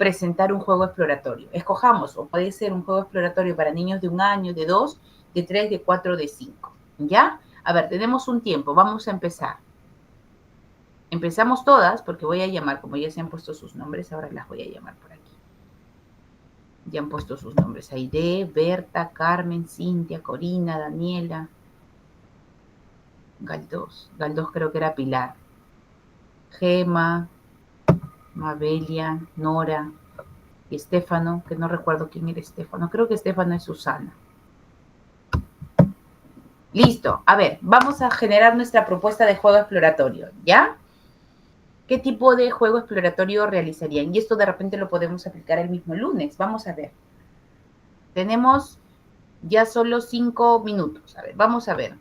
presentar un juego exploratorio. Escojamos, o puede ser un juego exploratorio para niños de 1 año, de 2, de 3, de 4, de 5. ¿Ya? A ver, tenemos un tiempo, vamos a empezar. Empezamos todas, porque voy a llamar, como ya se han puesto sus nombres, ahora las voy a llamar por aquí. Ya han puesto sus nombres. Aide, Berta, Carmen, Cintia, Corina, Daniela. Galdós. Galdós creo que era Pilar. Gema, Mabelia, Nora y Estefano, que no recuerdo quién era Estefano. Creo que Estefano es Susana. Listo. A ver, vamos a generar nuestra propuesta de juego exploratorio, ¿ya? ¿Qué tipo de juego exploratorio realizarían? Y esto de repente lo podemos aplicar el mismo lunes. Vamos a ver. Tenemos ya solo 5 minutos. A ver, vamos a ver.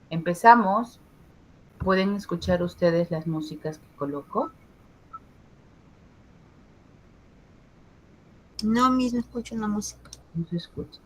Empezamos. ¿Pueden escuchar ustedes las músicas que coloco? No mismo escucho la música. No se escucha.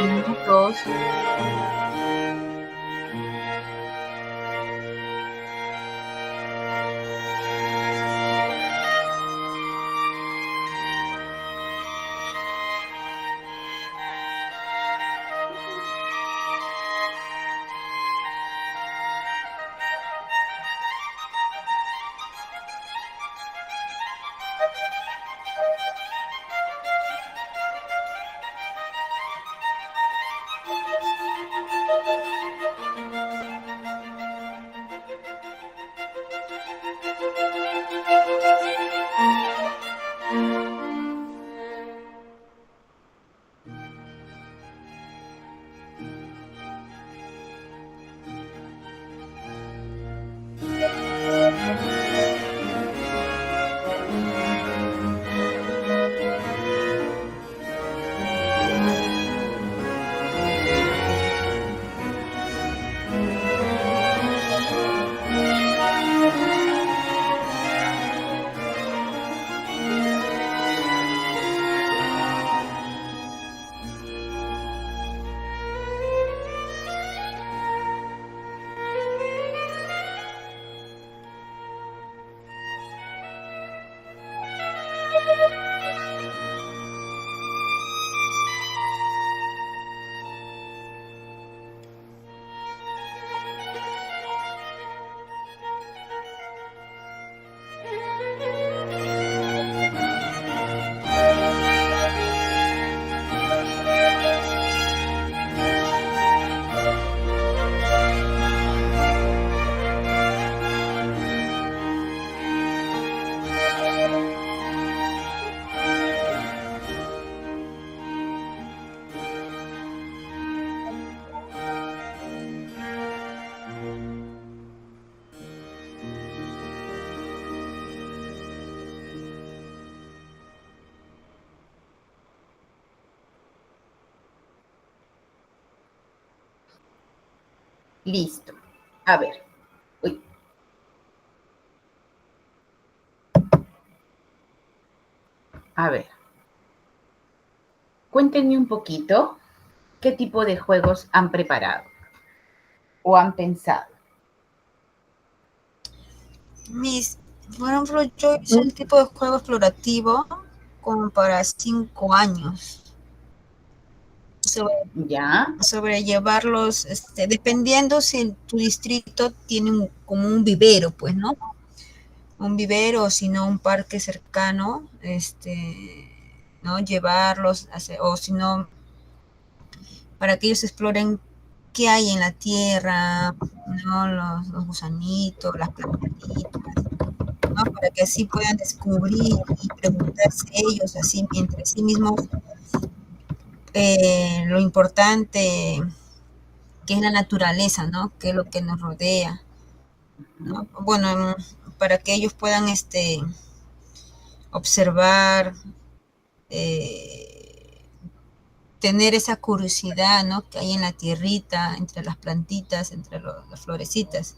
Minutos. Listo. A ver. Uy. A ver. Cuéntenme un poquito qué tipo de juegos han preparado o han pensado. Por ejemplo, yo hice el tipo de juego explorativo como para 5 años. ¿Ya? Sobrellevarlos, dependiendo si en tu distrito tiene como un vivero, pues, ¿no? Un vivero o si no un parque cercano, ¿no? Llevarlos, o si no, para que ellos exploren qué hay en la tierra, ¿no? Los gusanitos, las plantitas, ¿no? Para que así puedan descubrir y preguntarse ellos así entre sí mismos lo importante que es la naturaleza, ¿no? Que es lo que nos rodea, ¿no? Bueno, para que ellos puedan observar, eh, tener esa curiosidad, ¿no? Que hay en la tierrita, entre las plantitas, entre las florecitas.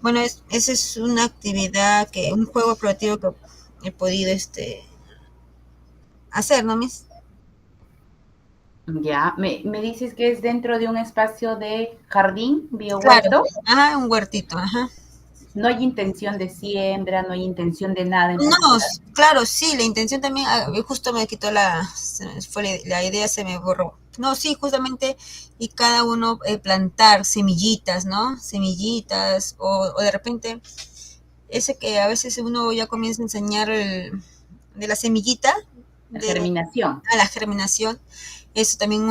Bueno, esa es una actividad un juego explorativo que he podido hacer, ¿no, Miss? Ya, me dices que es dentro de un espacio de jardín, Claro, biohuerto. ajá, un huertito, ajá. No hay intención de siembra, no hay intención de nada en No, particular. claro, sí, la intención también, justo me quitó la idea, se me borró. No, sí, justamente, y cada uno plantar semillitas, ¿no? Semillitas, o de repente, ese que a veces uno ya comienza a enseñar de la semillita, La germinación. a la germinación, eso también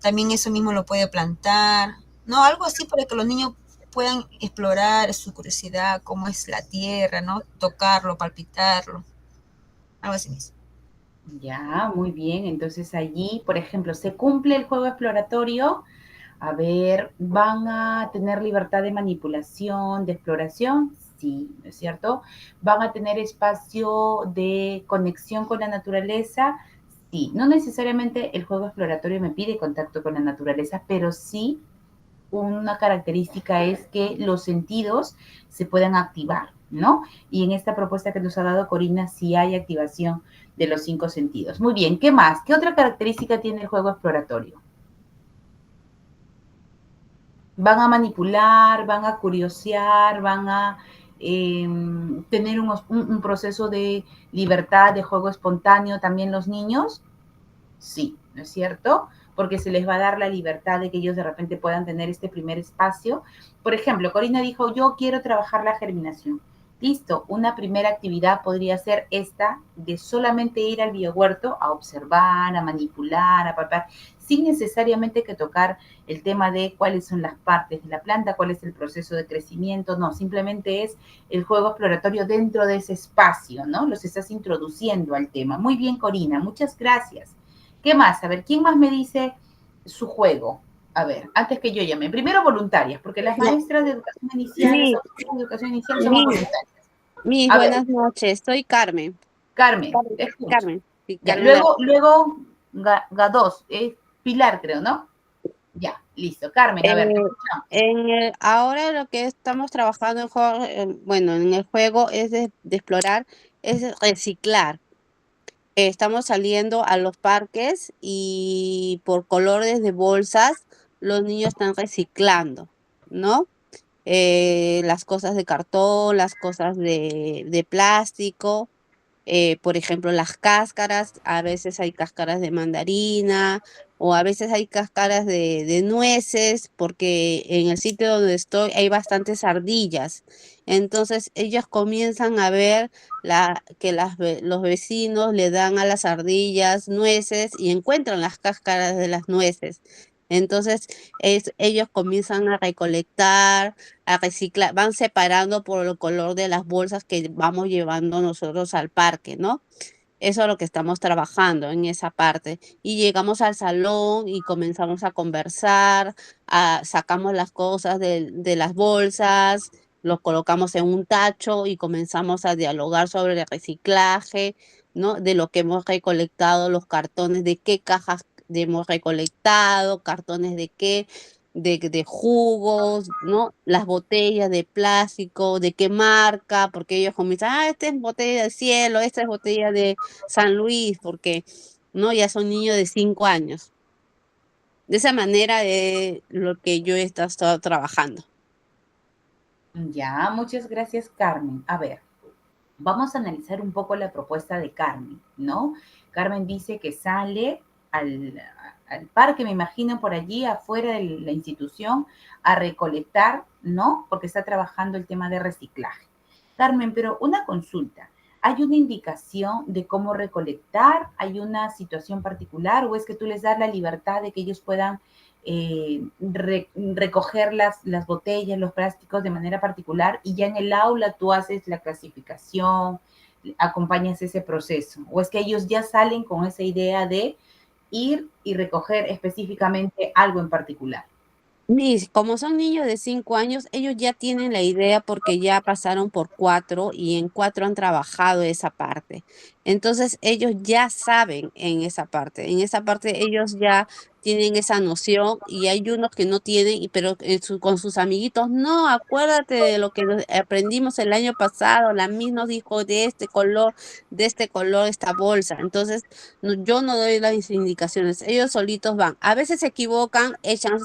también eso mismo lo puede plantar, ¿no? Algo así para que los niños puedan explorar su curiosidad, cómo es la tierra, ¿no? Tocarlo, palpitarlo, algo así mismo. Ya, muy bien. Entonces allí, por ejemplo, se cumple el juego exploratorio. A ver, ¿van a tener libertad de manipulación, de exploración? Sí, ¿no es cierto? ¿Van a tener espacio de conexión con la naturaleza? Sí, no necesariamente el juego exploratorio me pide contacto con la naturaleza, pero sí una característica es que los sentidos se puedan activar, ¿no? Y en esta propuesta que nos ha dado Corina sí hay activación de los 5 sentidos. Muy bien, ¿qué más? ¿Qué otra característica tiene el juego exploratorio? Van a manipular, van a curiosear, van a tener un proceso de libertad, de juego espontáneo también los niños. Sí, ¿no es cierto? Porque se les va a dar la libertad de que ellos de repente puedan tener este primer espacio. Por ejemplo, Corina dijo, yo quiero trabajar la germinación. Listo, una primera actividad podría ser esta de solamente ir al biohuerto a observar, a manipular, a palpar, sin necesariamente que tocar el tema de cuáles son las partes de la planta, cuál es el proceso de crecimiento, no, simplemente es el juego exploratorio dentro de ese espacio, ¿no? Los estás introduciendo al tema. Muy bien, Corina, muchas gracias. ¿Qué más? A ver, ¿quién más me dice su juego? A ver, antes que yo llame. Primero voluntarias, porque las maestras de educación inicial, los Mi, auxiliares de educación inicial somos mi, voluntarias. A ver, buenas noches, soy Carmen. Carmen, Carmen, te escucho. Carmen, sí, Ya, Carmen. luego G2, es Pilar, creo, ¿no? Ya, listo. Carmen, a ver, te Eh, escuchamos. ahora lo que estamos trabajando en juego, bueno, en el juego es de explorar, es reciclar. Estamos saliendo a los parques y por colores de bolsas los niños están reciclando, ¿no? Las cosas de cartón, las cosas de plástico. Por ejemplo, las cáscaras, a veces hay cáscaras de mandarina o a veces hay cáscaras de nueces, porque en el sitio donde estoy hay bastantes ardillas. Entonces ellos comienzan a ver que los vecinos le dan a las ardillas nueces y encuentran las cáscaras de las nueces. Entonces ellos comienzan a recolectar, a reciclar, van separando por el color de las bolsas que vamos llevando nosotros al parque, ¿no? Eso es lo que estamos trabajando en esa parte. Y llegamos al salón y comenzamos a conversar, sacamos las cosas de las bolsas, los colocamos en un tacho y comenzamos a dialogar sobre el reciclaje, ¿no? De lo que hemos recolectado, los cartones, de qué cajas hemos recolectado, cartones de qué, de jugos, ¿no? Las botellas de plástico, de qué marca, porque ellos comienzan, esta es botella de Cielo, esta es botella de San Luis, porque, ¿no? Ya son niños de 5 años. De esa manera es lo que yo he estado trabajando. Ya, muchas gracias, Carmen. A ver, vamos a analizar un poco la propuesta de Carmen, ¿no? Carmen dice que sale al, al parque, me imagino, por allí afuera de la institución a recolectar, ¿no? Porque está trabajando el tema de reciclaje. Carmen, pero una consulta. ¿Hay una indicación de cómo recolectar? ¿Hay una situación particular o es que tú les das la libertad de que ellos puedan recoger las botellas, los plásticos de manera particular y ya en el aula tú haces la clasificación, acompañas ese proceso? ¿O es que ellos ya salen con esa idea de ir y recoger específicamente algo en particular? Como son niños de 5 años, ellos ya tienen la idea porque ya pasaron por 4 y en 4 han trabajado esa parte. Entonces, ellos ya saben en esa parte. En esa parte ellos ya tienen esa noción y hay unos que no tienen, pero con sus amiguitos, no, acuérdate de lo que aprendimos el año pasado, la misma nos dijo de este color, esta bolsa. Entonces, yo no doy las indicaciones, ellos solitos van. A veces se equivocan, echan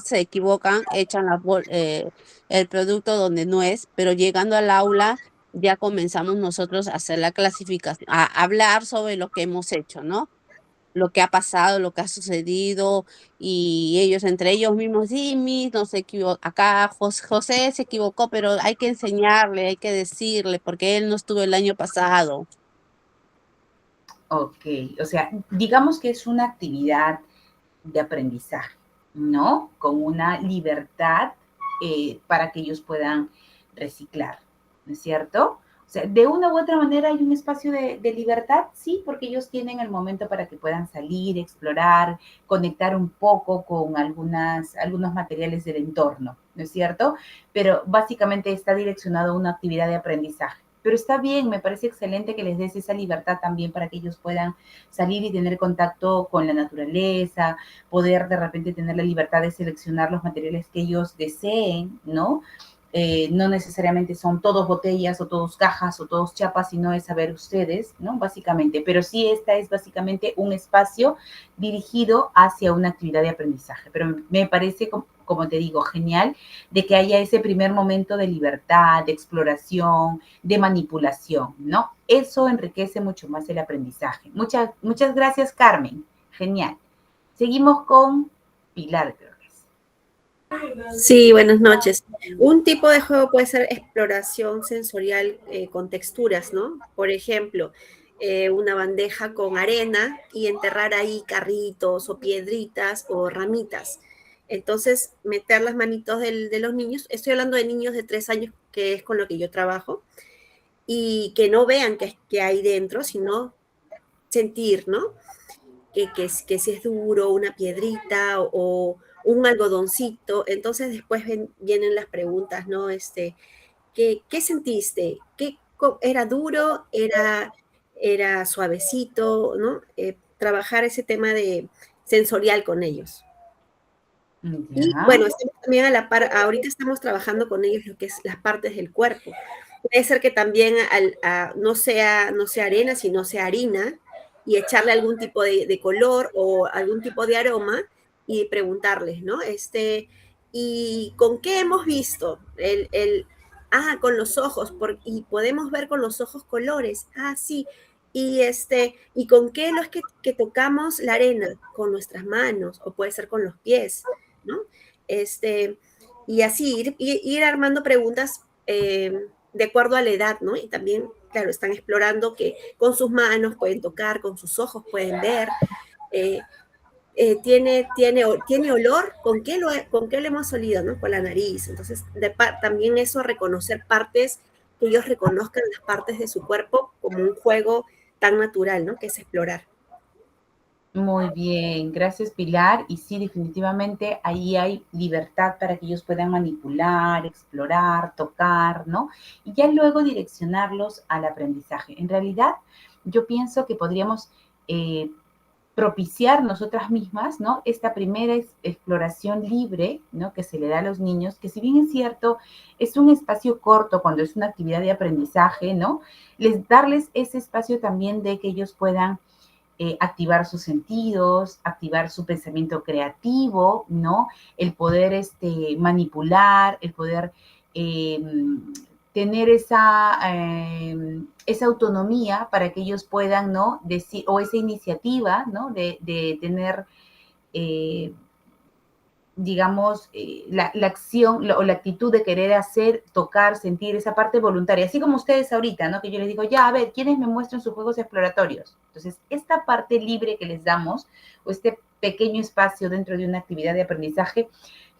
el producto donde no es, pero llegando al aula ya comenzamos nosotros a hacer la clasificación, a hablar sobre lo que hemos hecho, ¿no? Lo que ha pasado, lo que ha sucedido, y ellos entre ellos mismos, sí, Miss, no se equivocó, acá José se equivocó, pero hay que enseñarle, hay que decirle, porque él no estuvo el año pasado. Ok, o sea, digamos que es una actividad de aprendizaje, ¿no? Con una libertad para que ellos puedan reciclar, ¿no es cierto? O sea, de una u otra manera hay un espacio de libertad, sí, porque ellos tienen el momento para que puedan salir, explorar, conectar un poco con algunos materiales del entorno, ¿no es cierto? Pero básicamente está direccionado a una actividad de aprendizaje. Pero está bien, me parece excelente que les des esa libertad también para que ellos puedan salir y tener contacto con la naturaleza, poder de repente tener la libertad de seleccionar los materiales que ellos deseen, ¿no? No necesariamente son todos botellas o todos cajas o todos chapas, sino es saber ustedes, ¿no? Básicamente, pero sí esta es básicamente un espacio dirigido hacia una actividad de aprendizaje, pero me parece, como te digo, genial de que haya ese primer momento de libertad, de exploración, de manipulación, ¿no? Eso enriquece mucho más el aprendizaje. Muchas gracias, Carmen. Genial. Seguimos con Pilar, creo que es. Sí, buenas noches. Un tipo de juego puede ser exploración sensorial con texturas, ¿no? Por ejemplo, una bandeja con arena y enterrar ahí carritos o piedritas o ramitas. Entonces, meter las manitos de los niños, estoy hablando de niños de 3 años, que es con lo que yo trabajo, y que no vean qué hay dentro, sino sentir, ¿no? Que si es duro, una piedrita o un algodoncito. Entonces después vienen las preguntas, ¿no? ¿Qué sentiste? ¿Era duro? ¿Era suavecito? ¿No? Trabajar ese tema de sensorial con ellos. Y Ya. bueno, estamos también a la par, ahorita estamos trabajando con ellos lo que es las partes del cuerpo. Puede ser que también no sea arena, sino sea harina, y echarle algún tipo de color o algún tipo de aroma y preguntarles, ¿no? ¿Y con qué hemos visto? Con los ojos, y podemos ver con los ojos colores. Ah, sí. ¿Y con qué lo es que tocamos la arena? Con nuestras manos, o puede ser con los pies, ¿no? Y así ir armando preguntas de acuerdo a la edad, ¿no? Y también, claro, están explorando que con sus manos pueden tocar, con sus ojos pueden ver. Tiene olor, ¿con qué lo hemos olido, ¿no? Con la nariz. Entonces, también eso, reconocer partes, que ellos reconozcan las partes de su cuerpo como un juego tan natural, ¿no? Que es explorar. Muy bien, gracias Pilar. Y sí, definitivamente ahí hay libertad para que ellos puedan manipular, explorar, tocar, ¿no? Y ya luego direccionarlos al aprendizaje. En realidad, yo pienso que podríamos propiciar nosotras mismas, ¿no? Esta primera exploración libre, ¿no? Que se le da a los niños, que si bien es cierto, es un espacio corto cuando es una actividad de aprendizaje, ¿no? Darles ese espacio también de que ellos puedan activar sus sentidos, activar su pensamiento creativo, ¿no? El poder manipular, el poder tener esa autonomía para que ellos puedan, ¿no? Decir, o esa iniciativa, ¿no? De tener, eh, digamos, la acción o la actitud de querer hacer, tocar, sentir esa parte voluntaria, así como ustedes ahorita, ¿no? Que yo les digo, ya, a ver, ¿quiénes me muestran sus juegos exploratorios? Entonces, esta parte libre que les damos, o este pequeño espacio dentro de una actividad de aprendizaje,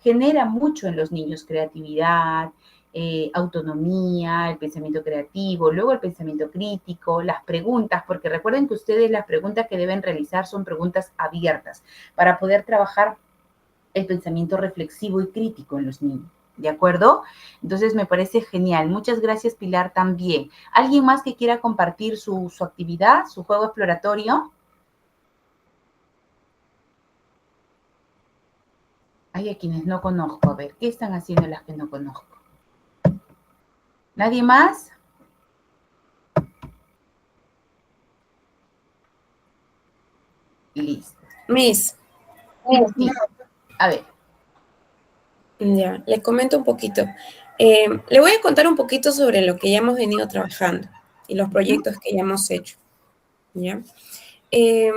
genera mucho en los niños creatividad, autonomía, el pensamiento creativo, luego el pensamiento crítico, las preguntas, porque recuerden que ustedes las preguntas que deben realizar son preguntas abiertas para poder trabajar el pensamiento reflexivo y crítico en los niños. ¿De acuerdo? Entonces me parece genial. Muchas gracias, Pilar, también. ¿Alguien más que quiera compartir su actividad, su juego exploratorio? Hay a quienes no conozco. A ver, ¿qué están haciendo las que no conozco? ¿Nadie más? Listo. Miss, Sí. A ver. ya, le comento un poquito. Le voy a contar un poquito sobre lo que ya hemos venido trabajando y los proyectos que ya hemos hecho. ¿Ya?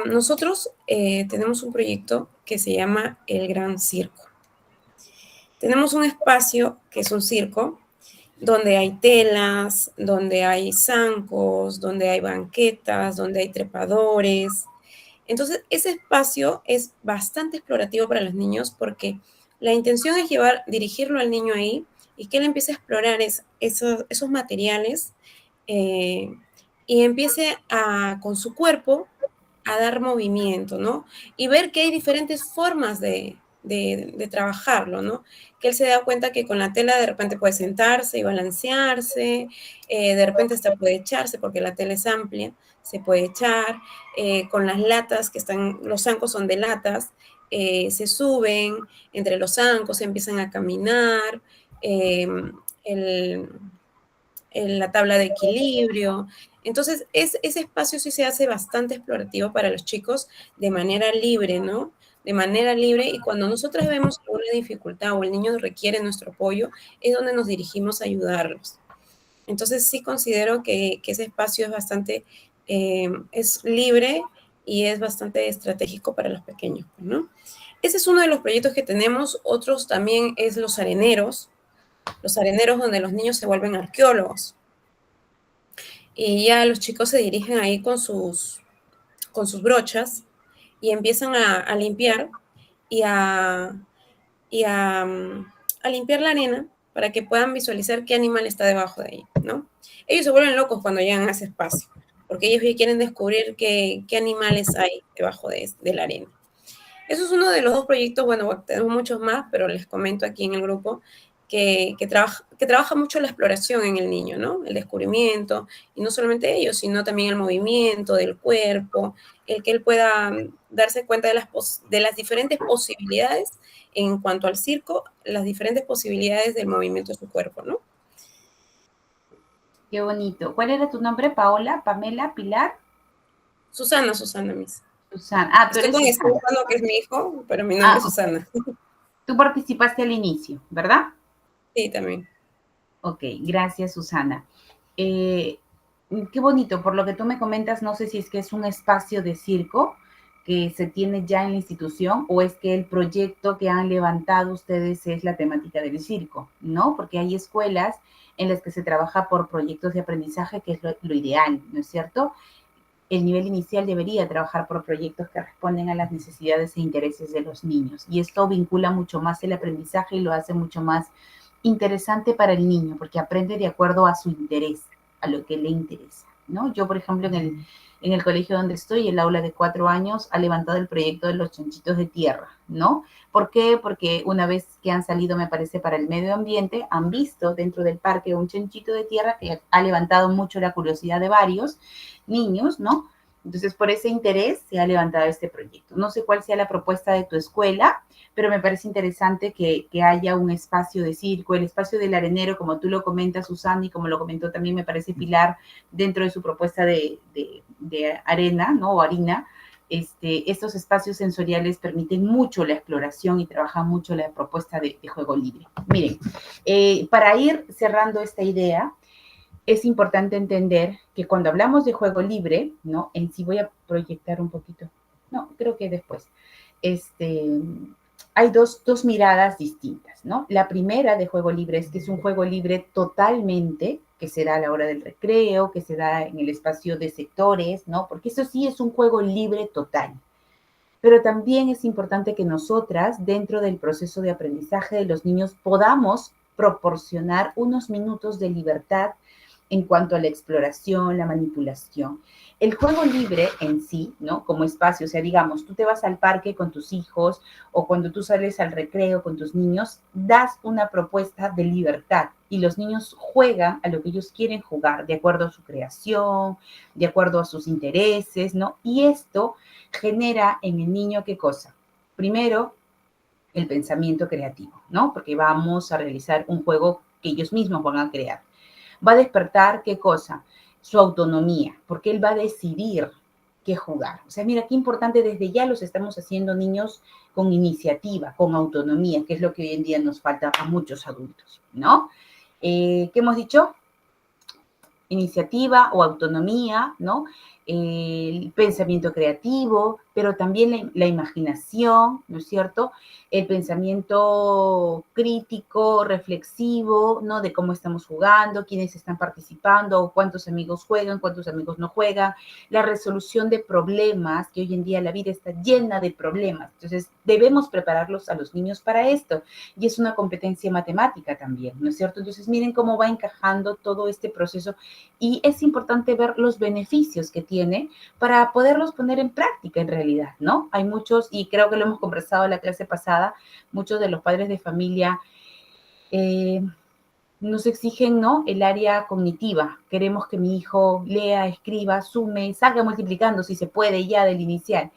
Nosotros tenemos un proyecto que se llama El Gran Circo. Tenemos un espacio que es un circo, donde hay telas, donde hay zancos, donde hay banquetas, donde hay trepadores. Entonces, ese espacio es bastante explorativo para los niños porque la intención es dirigirlo al niño ahí y que él empiece a explorar esos materiales y empiece con su cuerpo a dar movimiento, ¿no? Y ver que hay diferentes formas de trabajarlo, ¿no? Que él se da cuenta que con la tela de repente puede sentarse y balancearse, de repente hasta puede echarse porque la tela es amplia, se puede echar, con las latas los zancos son de latas, se suben entre los zancos, empiezan a caminar, la tabla de equilibrio. Entonces, ese espacio sí se hace bastante explorativo para los chicos de manera libre, ¿no? De manera libre, y cuando nosotros vemos alguna dificultad o el niño requiere nuestro apoyo, es donde nos dirigimos a ayudarlos. Entonces, sí considero que ese espacio es bastante, es libre y es bastante estratégico para los pequeños, ¿no? Ese es uno de los proyectos que tenemos. Otros también es los areneros donde los niños se vuelven arqueólogos. Y ya los chicos se dirigen ahí con sus brochas y empiezan a limpiar y a limpiar la arena para que puedan visualizar qué animal está debajo de ahí, ¿no? Ellos se vuelven locos cuando llegan a ese espacio, porque ellos quieren descubrir qué animales hay debajo de la arena. Eso es uno de los dos proyectos. Bueno, tenemos muchos más, pero les comento aquí en el grupo que trabaja mucho la exploración en el niño, ¿no? El descubrimiento, y no solamente ellos, sino también el movimiento del cuerpo, el que él pueda darse cuenta de las diferentes posibilidades en cuanto al circo, las diferentes posibilidades del movimiento de su cuerpo, ¿no? Qué bonito. ¿Cuál era tu nombre? ¿Paola, Pamela, Pilar? Susana, Miss. Susana. Ah, tú Estoy eres con Susana. Estefano, que es mi hijo, pero mi nombre es Susana. Tú participaste al inicio, ¿verdad? Sí, también. Ok, gracias, Susana. Qué bonito, por lo que tú me comentas, no sé si es que es un espacio de circo que se tiene ya en la institución o es que el proyecto que han levantado ustedes es la temática del circo, ¿no? Porque hay escuelas en las que se trabaja por proyectos de aprendizaje, que es lo ideal, ¿no es cierto? El nivel inicial debería trabajar por proyectos que responden a las necesidades e intereses de los niños. Y esto vincula mucho más el aprendizaje y lo hace mucho más interesante para el niño, porque aprende de acuerdo a su interés, a lo que le interesa, ¿no? Yo, por ejemplo, en el colegio donde estoy, el aula de 4 años ha levantado el proyecto de los chanchitos de tierra, ¿no? ¿Por qué? Porque una vez que han salido, me parece, para el medio ambiente, han visto dentro del parque un chanchito de tierra que ha levantado mucho la curiosidad de varios niños, ¿no? Entonces, por ese interés se ha levantado este proyecto. No sé cuál sea la propuesta de tu escuela, pero me parece interesante que haya un espacio de circo, el espacio del arenero, como tú lo comentas, Susana, y como lo comentó también, me parece Pilar, dentro de su propuesta de arena, ¿no? O harina. Estos espacios sensoriales permiten mucho la exploración y trabajan mucho la propuesta de juego libre. Miren, para ir cerrando esta idea, es importante entender que cuando hablamos de juego libre, ¿no? En sí voy a proyectar un poquito. No, creo que después. Hay dos miradas distintas, ¿no? La primera de juego libre es que es un juego libre totalmente, que se da a la hora del recreo, que se da en el espacio de sectores, ¿no? Porque eso sí es un juego libre total. Pero también es importante que nosotras, dentro del proceso de aprendizaje de los niños, podamos proporcionar unos minutos de libertad en cuanto a la exploración, la manipulación. El juego libre en sí, ¿no? Como espacio, o sea, digamos, tú te vas al parque con tus hijos o cuando tú sales al recreo con tus niños, das una propuesta de libertad y los niños juegan a lo que ellos quieren jugar, de acuerdo a su creación, de acuerdo a sus intereses, ¿no? Y esto genera en el niño, ¿qué cosa? Primero, el pensamiento creativo, ¿no? Porque vamos a realizar un juego que ellos mismos van a crear. Va a despertar, ¿qué cosa? Su autonomía, porque él va a decidir qué jugar. O sea, mira, qué importante, desde ya los estamos haciendo niños con iniciativa, con autonomía, que es lo que hoy en día nos falta a muchos adultos, ¿no? ¿Qué hemos dicho? Iniciativa o autonomía, ¿no? El pensamiento creativo, pero también la imaginación, ¿no es cierto? El pensamiento crítico, reflexivo, ¿no? De cómo estamos jugando, quiénes están participando, cuántos amigos juegan, cuántos amigos no juegan, la resolución de problemas, que hoy en día la vida está llena de problemas. Entonces, debemos prepararlos a los niños para esto. Y es una competencia matemática también, ¿no es cierto? Entonces, miren cómo va encajando todo este proceso y es importante ver los beneficios que tiene para poderlos poner en práctica en realidad, ¿no? Hay muchos, y creo que lo hemos conversado en la clase pasada, muchos de los padres de familia nos exigen, ¿no? El área cognitiva. Queremos que mi hijo lea, escriba, sume, salga multiplicando si se puede ya del inicial.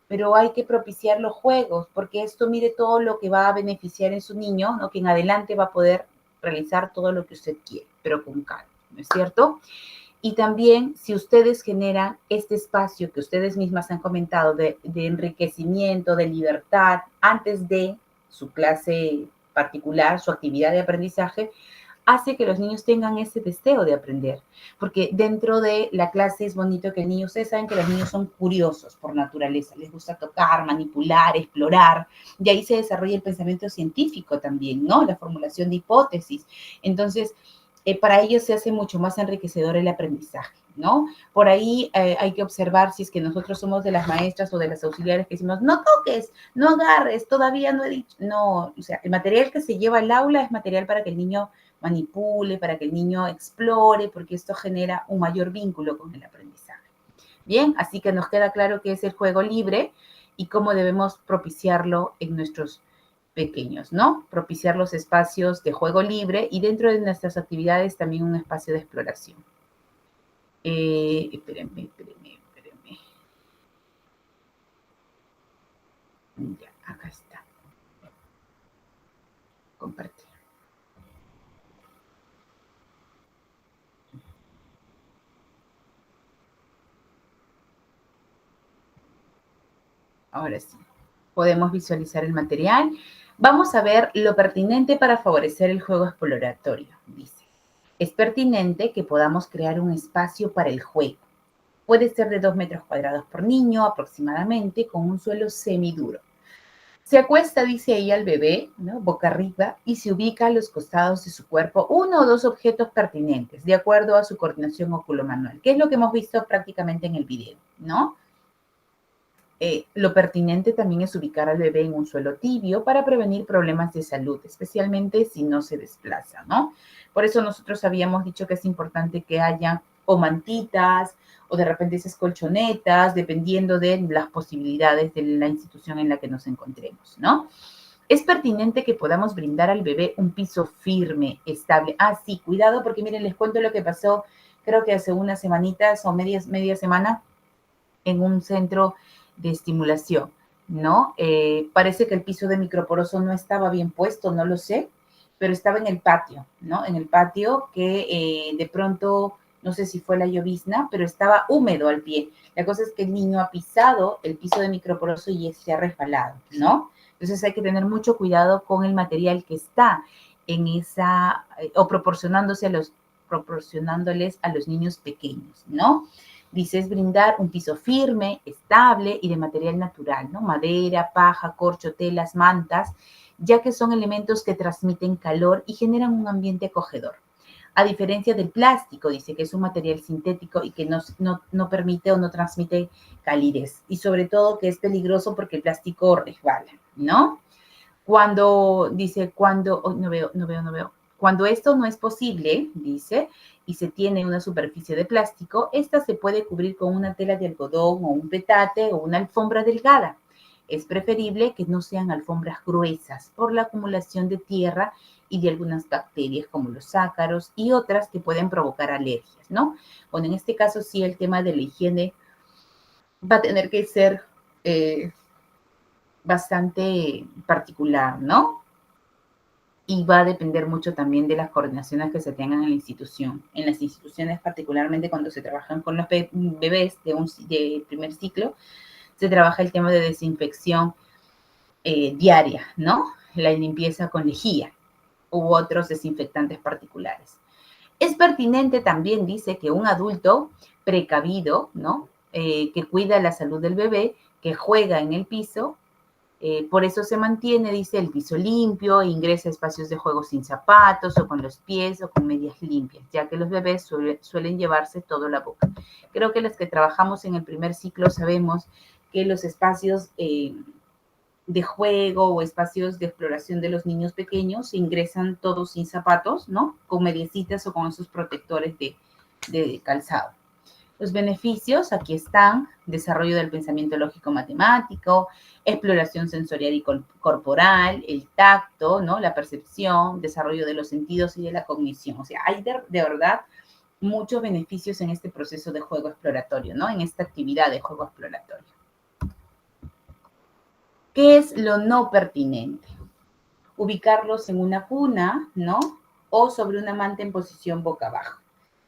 Pero hay que propiciar los juegos, porque esto mire todo lo que va a beneficiar en su niño, ¿no? Que en adelante va a poder realizar todo lo que usted quiere, pero con calma, ¿no es cierto? Y también, si ustedes generan este espacio que ustedes mismas han comentado de enriquecimiento, de libertad, antes de su clase particular, su actividad de aprendizaje, hace que los niños tengan ese deseo de aprender. Porque dentro de la clase es bonito que el niño, ustedes saben que los niños son curiosos por naturaleza, les gusta tocar, manipular, explorar, y ahí se desarrolla el pensamiento científico también, ¿no? La formulación de hipótesis. Entonces, para ellos se hace mucho más enriquecedor el aprendizaje, ¿no? Por ahí hay que observar si es que nosotros somos de las maestras o de las auxiliares que decimos, no toques, no agarres, todavía no he dicho, no, o sea, el material que se lleva al aula es material para que el niño manipule, para que el niño explore, porque esto genera un mayor vínculo con el aprendizaje. Bien, así que nos queda claro qué es el juego libre y cómo debemos propiciarlo en nuestros pequeños, ¿no? Propiciar los espacios de juego libre y dentro de nuestras actividades también un espacio de exploración. Espérenme. Ya, acá está. Compartir. Ahora sí, podemos visualizar el material. Vamos a ver lo pertinente para favorecer el juego exploratorio, dice. Es pertinente que podamos crear un espacio para el juego. Puede ser de 2 metros cuadrados por niño aproximadamente, con un suelo semiduro. Se acuesta, dice ella, al bebé, ¿no? Boca arriba, y se ubica a los costados de su cuerpo uno o dos objetos pertinentes, de acuerdo a su coordinación oculomanual, que es lo que hemos visto prácticamente en el video, ¿no? Lo pertinente también es ubicar al bebé en un suelo tibio para prevenir problemas de salud, especialmente si no se desplaza, ¿no? Por eso nosotros habíamos dicho que es importante que haya o mantitas o de repente esas colchonetas, dependiendo de las posibilidades de la institución en la que nos encontremos, ¿no? Es pertinente que podamos brindar al bebé un piso firme, estable. Ah, sí, cuidado porque miren, les cuento lo que pasó, creo que hace unas semanitas o media semana. en un centro de estimulación, ¿no? Parece que el piso de microporoso no estaba bien puesto, no lo sé, pero estaba en el patio, ¿no? En el patio que de pronto, no sé si fue la llovizna, pero estaba húmedo al pie. La cosa es que el niño ha pisado el piso de microporoso y se ha resbalado, ¿no? Entonces hay que tener mucho cuidado con el material que está en esa, o proporcionándoles a los niños pequeños, ¿no? Dice, es brindar un piso firme, estable y de material natural, ¿no? Madera, paja, corcho, telas, mantas, ya que son elementos que transmiten calor y generan un ambiente acogedor. A diferencia del plástico, dice que es un material sintético y que no permite o no transmite calidez. Y sobre todo que es peligroso porque el plástico resbala, ¿no? Cuando esto no es posible, dice, y se tiene una superficie de plástico, esta se puede cubrir con una tela de algodón o un petate o una alfombra delgada. Es preferible que no sean alfombras gruesas por la acumulación de tierra y de algunas bacterias como los ácaros y otras que pueden provocar alergias, ¿no? Bueno, en este caso sí el tema de la higiene va a tener que ser bastante particular, ¿no? Y va a depender mucho también de las coordinaciones que se tengan en la institución. En las instituciones, particularmente cuando se trabajan con los bebés de primer ciclo, se trabaja el tema de desinfección diaria, ¿no? La limpieza con lejía u otros desinfectantes particulares. Es pertinente también, dice, que un adulto precavido, ¿no? Que cuida la salud del bebé, que juega en el piso, por eso se mantiene, dice, el piso limpio, ingresa a espacios de juego sin zapatos o con los pies o con medias limpias, ya que los bebés suelen llevarse todo la boca. Creo que los que trabajamos en el primer ciclo sabemos que los espacios de juego o espacios de exploración de los niños pequeños se ingresan todos sin zapatos, ¿no? Con mediecitas o con esos protectores de calzado. Los beneficios, aquí están, desarrollo del pensamiento lógico-matemático, exploración sensorial y corporal, el tacto, ¿no? La percepción, desarrollo de los sentidos y de la cognición. O sea, hay de verdad muchos beneficios en este proceso de juego exploratorio, ¿no? En esta actividad de juego exploratorio. ¿Qué es lo no pertinente? Ubicarlos en una cuna, ¿no? O sobre una manta en posición boca abajo.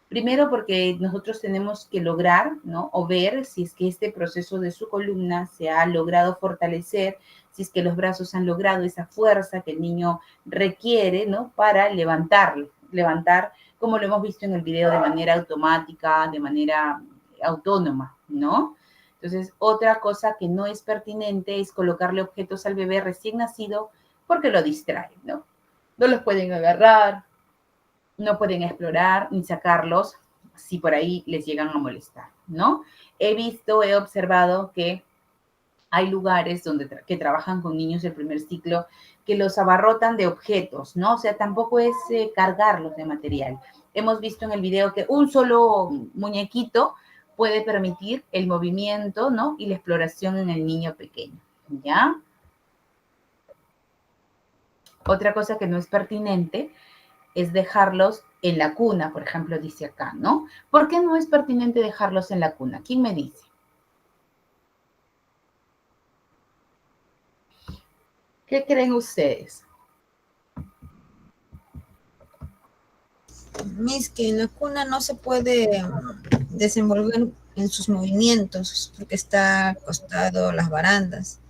Primero porque nosotros tenemos que lograr, ¿no? O ver si es que este proceso de su columna se ha logrado fortalecer, si es que los brazos han logrado esa fuerza que el niño requiere, ¿no? Para levantar, como lo hemos visto en el video, de manera automática, de manera autónoma, ¿no? Entonces, otra cosa que no es pertinente es colocarle objetos al bebé recién nacido porque lo distraen, ¿no? No los pueden agarrar, no pueden explorar ni sacarlos si por ahí les llegan a molestar, ¿no? He observado que hay lugares que trabajan con niños del primer ciclo que los abarrotan de objetos, ¿no? O sea, tampoco es cargarlos de material. Hemos visto en el video que un solo muñequito puede permitir el movimiento, ¿no? Y la exploración en el niño pequeño, ¿ya? Otra cosa que no es pertinente es dejarlos en la cuna, por ejemplo, dice acá, ¿no? ¿Por qué no es pertinente dejarlos en la cuna? ¿Quién me dice? ¿Qué creen ustedes? Es que en la cuna no se puede desenvolver en sus movimientos porque está acostado las barandas.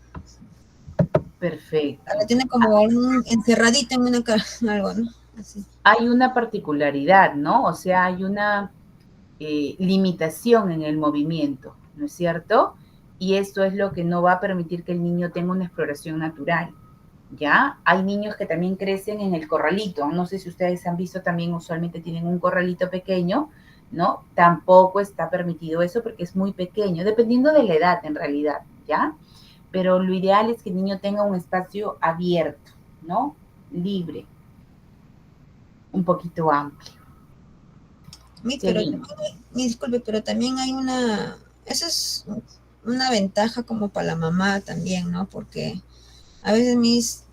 Perfecto. La tiene como encerradita en una algo, ¿no? Así. Hay una particularidad, ¿no? O sea, hay una limitación en el movimiento, ¿no es cierto? Y esto es lo que no va a permitir que el niño tenga una exploración natural, ¿ya? Hay niños que también crecen en el corralito, no sé si ustedes han visto también, usualmente tienen un corralito pequeño, ¿no? Tampoco está permitido eso porque es muy pequeño, dependiendo de la edad en realidad, ¿ya? Pero lo ideal es que el niño tenga un espacio abierto, ¿no? Libre, un poquito amplio. Disculpe, pero también hay esa es una ventaja como para la mamá también, ¿no? Porque a veces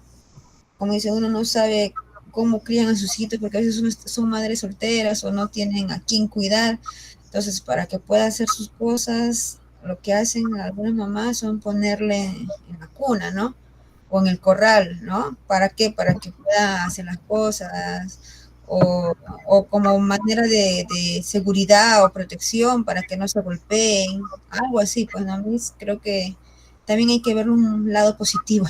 como dice, uno no sabe cómo crían a sus hijos, porque a veces son madres solteras o no tienen a quién cuidar. Entonces, para que pueda hacer sus cosas, lo que hacen algunas mamás son ponerle en la cuna, ¿no? O en el corral, ¿no? ¿Para qué? Para que pueda hacer las cosas, o como manera de seguridad o protección para que no se golpeen, algo así, pues ¿no? A mí creo que también hay que ver un lado positivo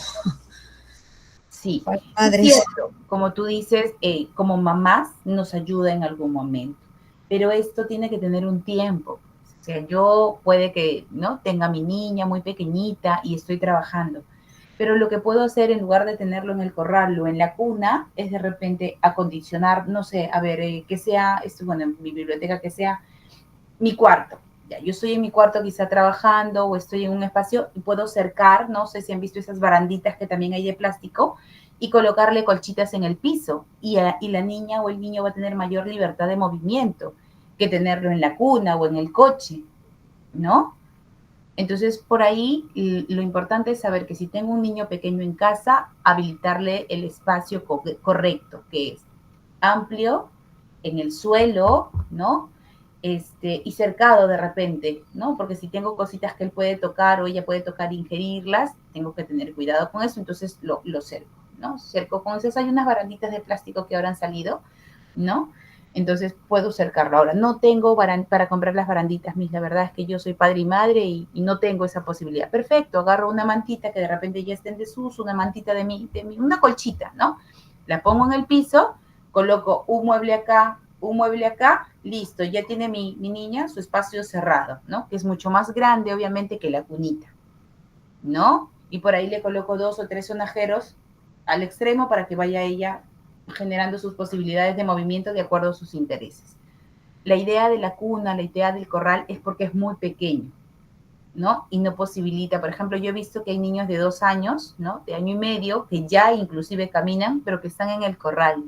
Sí, para es padres. cierto, como tú dices, como mamás nos ayuda en algún momento, pero esto tiene que tener un tiempo. O sea, yo puede que no tenga mi niña muy pequeñita y estoy trabajando, pero lo que puedo hacer en lugar de tenerlo en el corral o en la cuna es de repente acondicionar, no sé, a ver, que sea, esto, bueno, en mi biblioteca, que sea mi cuarto. Ya, yo estoy en mi cuarto quizá trabajando o estoy en un espacio y puedo cercar, no sé si han visto esas baranditas que también hay de plástico, y colocarle colchitas en el piso. Y la niña o el niño va a tener mayor libertad de movimiento que tenerlo en la cuna o en el coche, ¿no? Entonces, por ahí lo importante es saber que si tengo un niño pequeño en casa, habilitarle el espacio correcto, que es amplio, en el suelo, ¿no? Y cercado de repente, ¿no? Porque si tengo cositas que él puede tocar o ella puede tocar e ingerirlas, tengo que tener cuidado con eso, entonces lo cerco, ¿no? Cerco con esas, hay unas baranditas de plástico que ahora han salido, ¿no? Entonces puedo cercarlo. Ahora, no tengo para comprar las baranditas, la verdad es que yo soy padre y madre y no tengo esa posibilidad. Perfecto, agarro una mantita que de repente ya esté en desuso, una mantita una colchita, ¿no? La pongo en el piso, coloco un mueble acá, listo, ya tiene mi niña su espacio cerrado, ¿no? Que es mucho más grande, obviamente, que la cunita, ¿no? Y por ahí le coloco 2 o 3 sonajeros al extremo para que vaya ella generando sus posibilidades de movimiento de acuerdo a sus intereses. La idea de la cuna, la idea del corral es porque es muy pequeño, ¿no? Y no posibilita, por ejemplo, yo he visto que hay niños de 2 años, ¿no? De año y medio, que ya inclusive caminan, pero que están en el corral,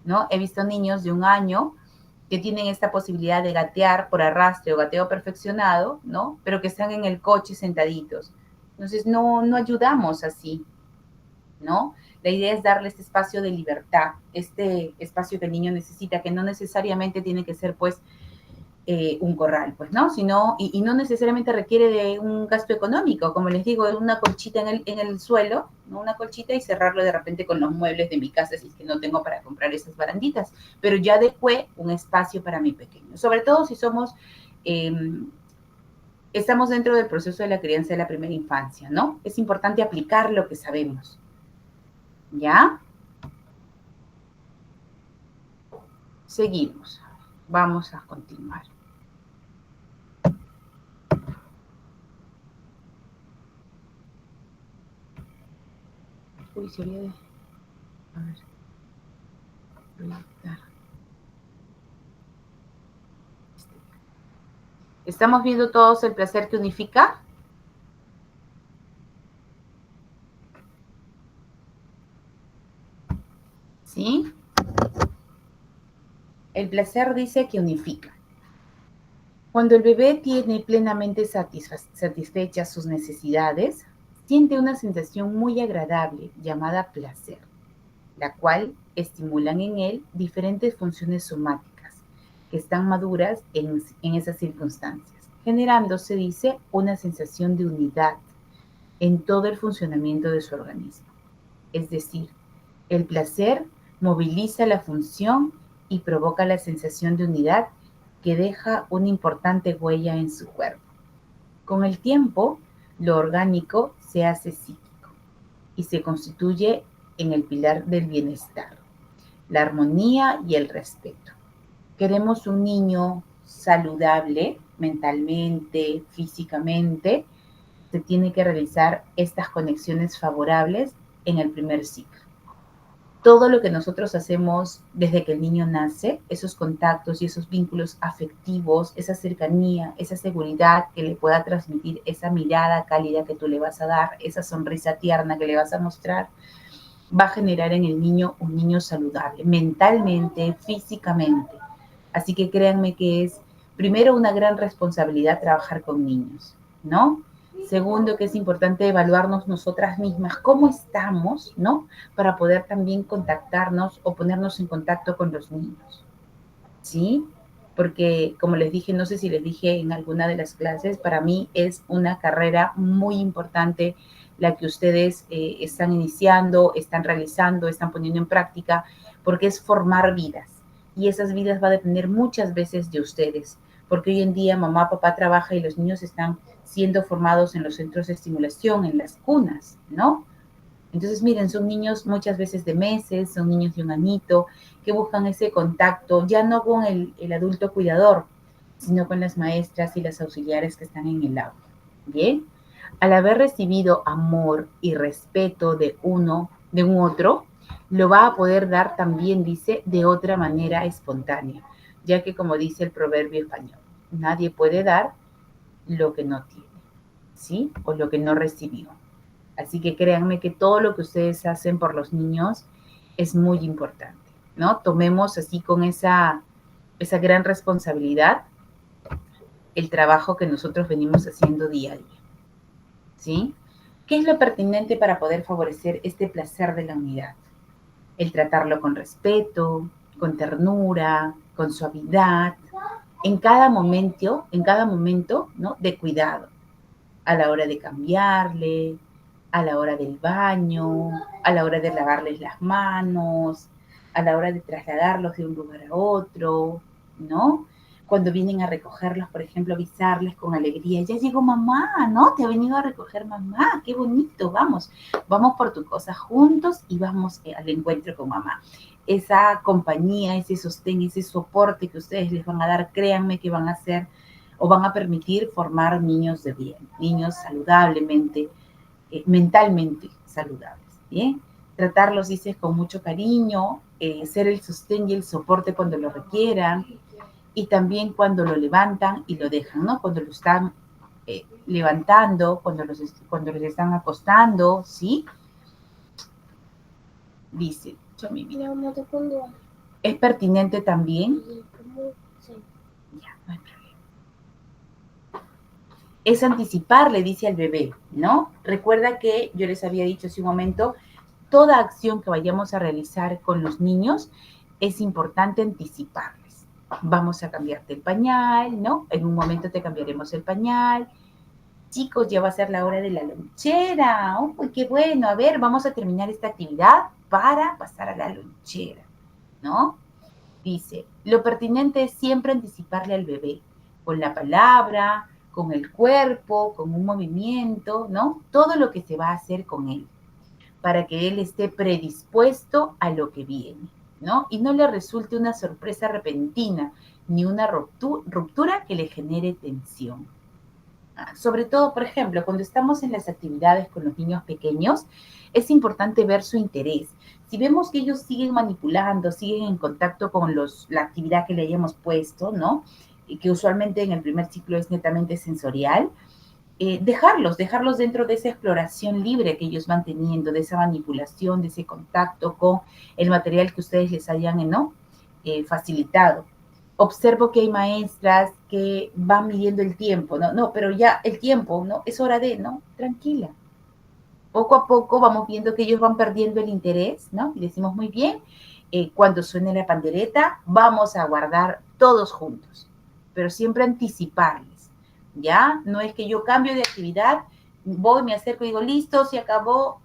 ¿no? He visto niños de 1 año que tienen esta posibilidad de gatear por arrastre o gateo perfeccionado, ¿no? Pero que están en el coche sentaditos. Entonces, no ayudamos así, ¿no? La idea es darle este espacio de libertad, este espacio que el niño necesita, que no necesariamente tiene que ser, pues, un corral, pues, ¿no? Sino, y no necesariamente requiere de un gasto económico, como les digo, es una colchita en el suelo, ¿no? Una colchita y cerrarlo de repente con los muebles de mi casa, si es que no tengo para comprar esas baranditas, pero ya adecué un espacio para mi pequeño, sobre todo si eh, estamos dentro del proceso de la crianza de la primera infancia, ¿no? Es importante aplicar lo que sabemos, ¿ya? Seguimos, vamos a continuar. Uy, se olvidó de... A ver. Proyectar. ¿Estamos viendo todos el placer que unifica? ¿Sí? El placer dice que unifica. Cuando el bebé tiene plenamente satisfechas sus necesidades, siente una sensación muy agradable llamada placer, la cual estimulan en él diferentes funciones somáticas que están maduras en esas circunstancias, generando, se dice, una sensación de unidad en todo el funcionamiento de su organismo. Es decir, el placer moviliza la función y provoca la sensación de unidad que deja una importante huella en su cuerpo. Con el tiempo, lo orgánico se hace psíquico y se constituye en el pilar del bienestar, la armonía y el respeto. Queremos un niño saludable mentalmente, físicamente, se tiene que realizar estas conexiones favorables en el primer ciclo. Todo lo que nosotros hacemos desde que el niño nace, esos contactos y esos vínculos afectivos, esa cercanía, esa seguridad que le pueda transmitir, esa mirada cálida que tú le vas a dar, esa sonrisa tierna que le vas a mostrar, va a generar en el niño un niño saludable, mentalmente, físicamente. Así que créanme que es primero una gran responsabilidad trabajar con niños, ¿no? Segundo, que es importante evaluarnos nosotras mismas, cómo estamos, ¿no? Para poder también contactarnos o ponernos en contacto con los niños, ¿sí? porque como les dije, no sé si les dije en alguna de las clases, para mí es una carrera muy importante la que ustedes están iniciando, están realizando, están poniendo en práctica, porque es formar vidas. Y esas vidas va a depender muchas veces de ustedes, porque hoy en día mamá, papá trabaja y los niños están siendo formados en los centros de estimulación, en las cunas, ¿no? Entonces, miren, son niños muchas veces de meses, son niños de un añito, que buscan ese contacto, ya no con el adulto cuidador, sino con las maestras y las auxiliares que están en el aula. Bien, al haber recibido amor y respeto de uno, de un otro, lo va a poder dar también, dice, de otra manera espontánea, ya que como dice el proverbio español, nadie puede dar lo que no tiene, ¿sí? O lo que no recibió. Así que créanme que todo lo que ustedes hacen por los niños es muy importante, ¿no? Tomemos así con esa gran responsabilidad el trabajo que nosotros venimos haciendo día a día, ¿sí? ¿Qué es lo pertinente para poder favorecer este placer de la unidad? El tratarlo con respeto, con ternura, con suavidad, en cada momento, ¿no? De cuidado, a la hora de cambiarle, a la hora del baño, a la hora de lavarles las manos, a la hora de trasladarlos de un lugar a otro, ¿no? Cuando vienen a recogerlos, por ejemplo, avisarles con alegría, ya llegó mamá, ¿no? Te ha venido a recoger mamá, qué bonito, vamos por tu cosa juntos y vamos al encuentro con mamá. Esa compañía, ese sostén, ese soporte que ustedes les van a dar, créanme que van a ser o van a permitir formar niños de bien, niños saludablemente, mentalmente saludables, ¿bien? Tratarlos, dices, con mucho cariño, ser el sostén y el soporte cuando lo requieran y también cuando lo levantan y lo dejan, ¿no? Cuando lo están levantando, cuando los están acostando, ¿sí? Dice, es pertinente también. Ya, no hay problema. Es anticipar, le dice al bebé, ¿no? Recuerda que yo les había dicho hace un momento, toda acción que vayamos a realizar con los niños es importante anticiparles. Vamos a cambiarte el pañal, ¿no? En un momento te cambiaremos el pañal. Chicos, ya va a ser la hora de la lonchera. ¡Oh, qué bueno! A ver, vamos a terminar esta actividad para pasar a la lonchera, ¿no? Dice, lo pertinente es siempre anticiparle al bebé con la palabra, con el cuerpo, con un movimiento, ¿no? Todo lo que se va a hacer con él, para que él esté predispuesto a lo que viene, ¿no? Y no le resulte una sorpresa repentina, ni una ruptura que le genere tensión. Sobre todo, por ejemplo, cuando estamos en las actividades con los niños pequeños, es importante ver su interés. Si vemos que ellos siguen manipulando, siguen en contacto con la actividad que le hayamos puesto, ¿no? Y que usualmente en el primer ciclo es netamente sensorial, dejarlos dentro de esa exploración libre que ellos van teniendo, de esa manipulación, de ese contacto con el material que ustedes les hayan, ¿no? Facilitado. Observo que hay maestras que van midiendo el tiempo, ¿no? No, pero ya el tiempo, ¿no? Es hora de, ¿no? Tranquila. Poco a poco vamos viendo que ellos van perdiendo el interés, ¿no? Y decimos, muy bien, cuando suene la pandereta, vamos a guardar todos juntos, pero siempre anticiparles, ¿ya? No es que yo cambio de actividad, voy, me acerco y digo, listo, se acabó.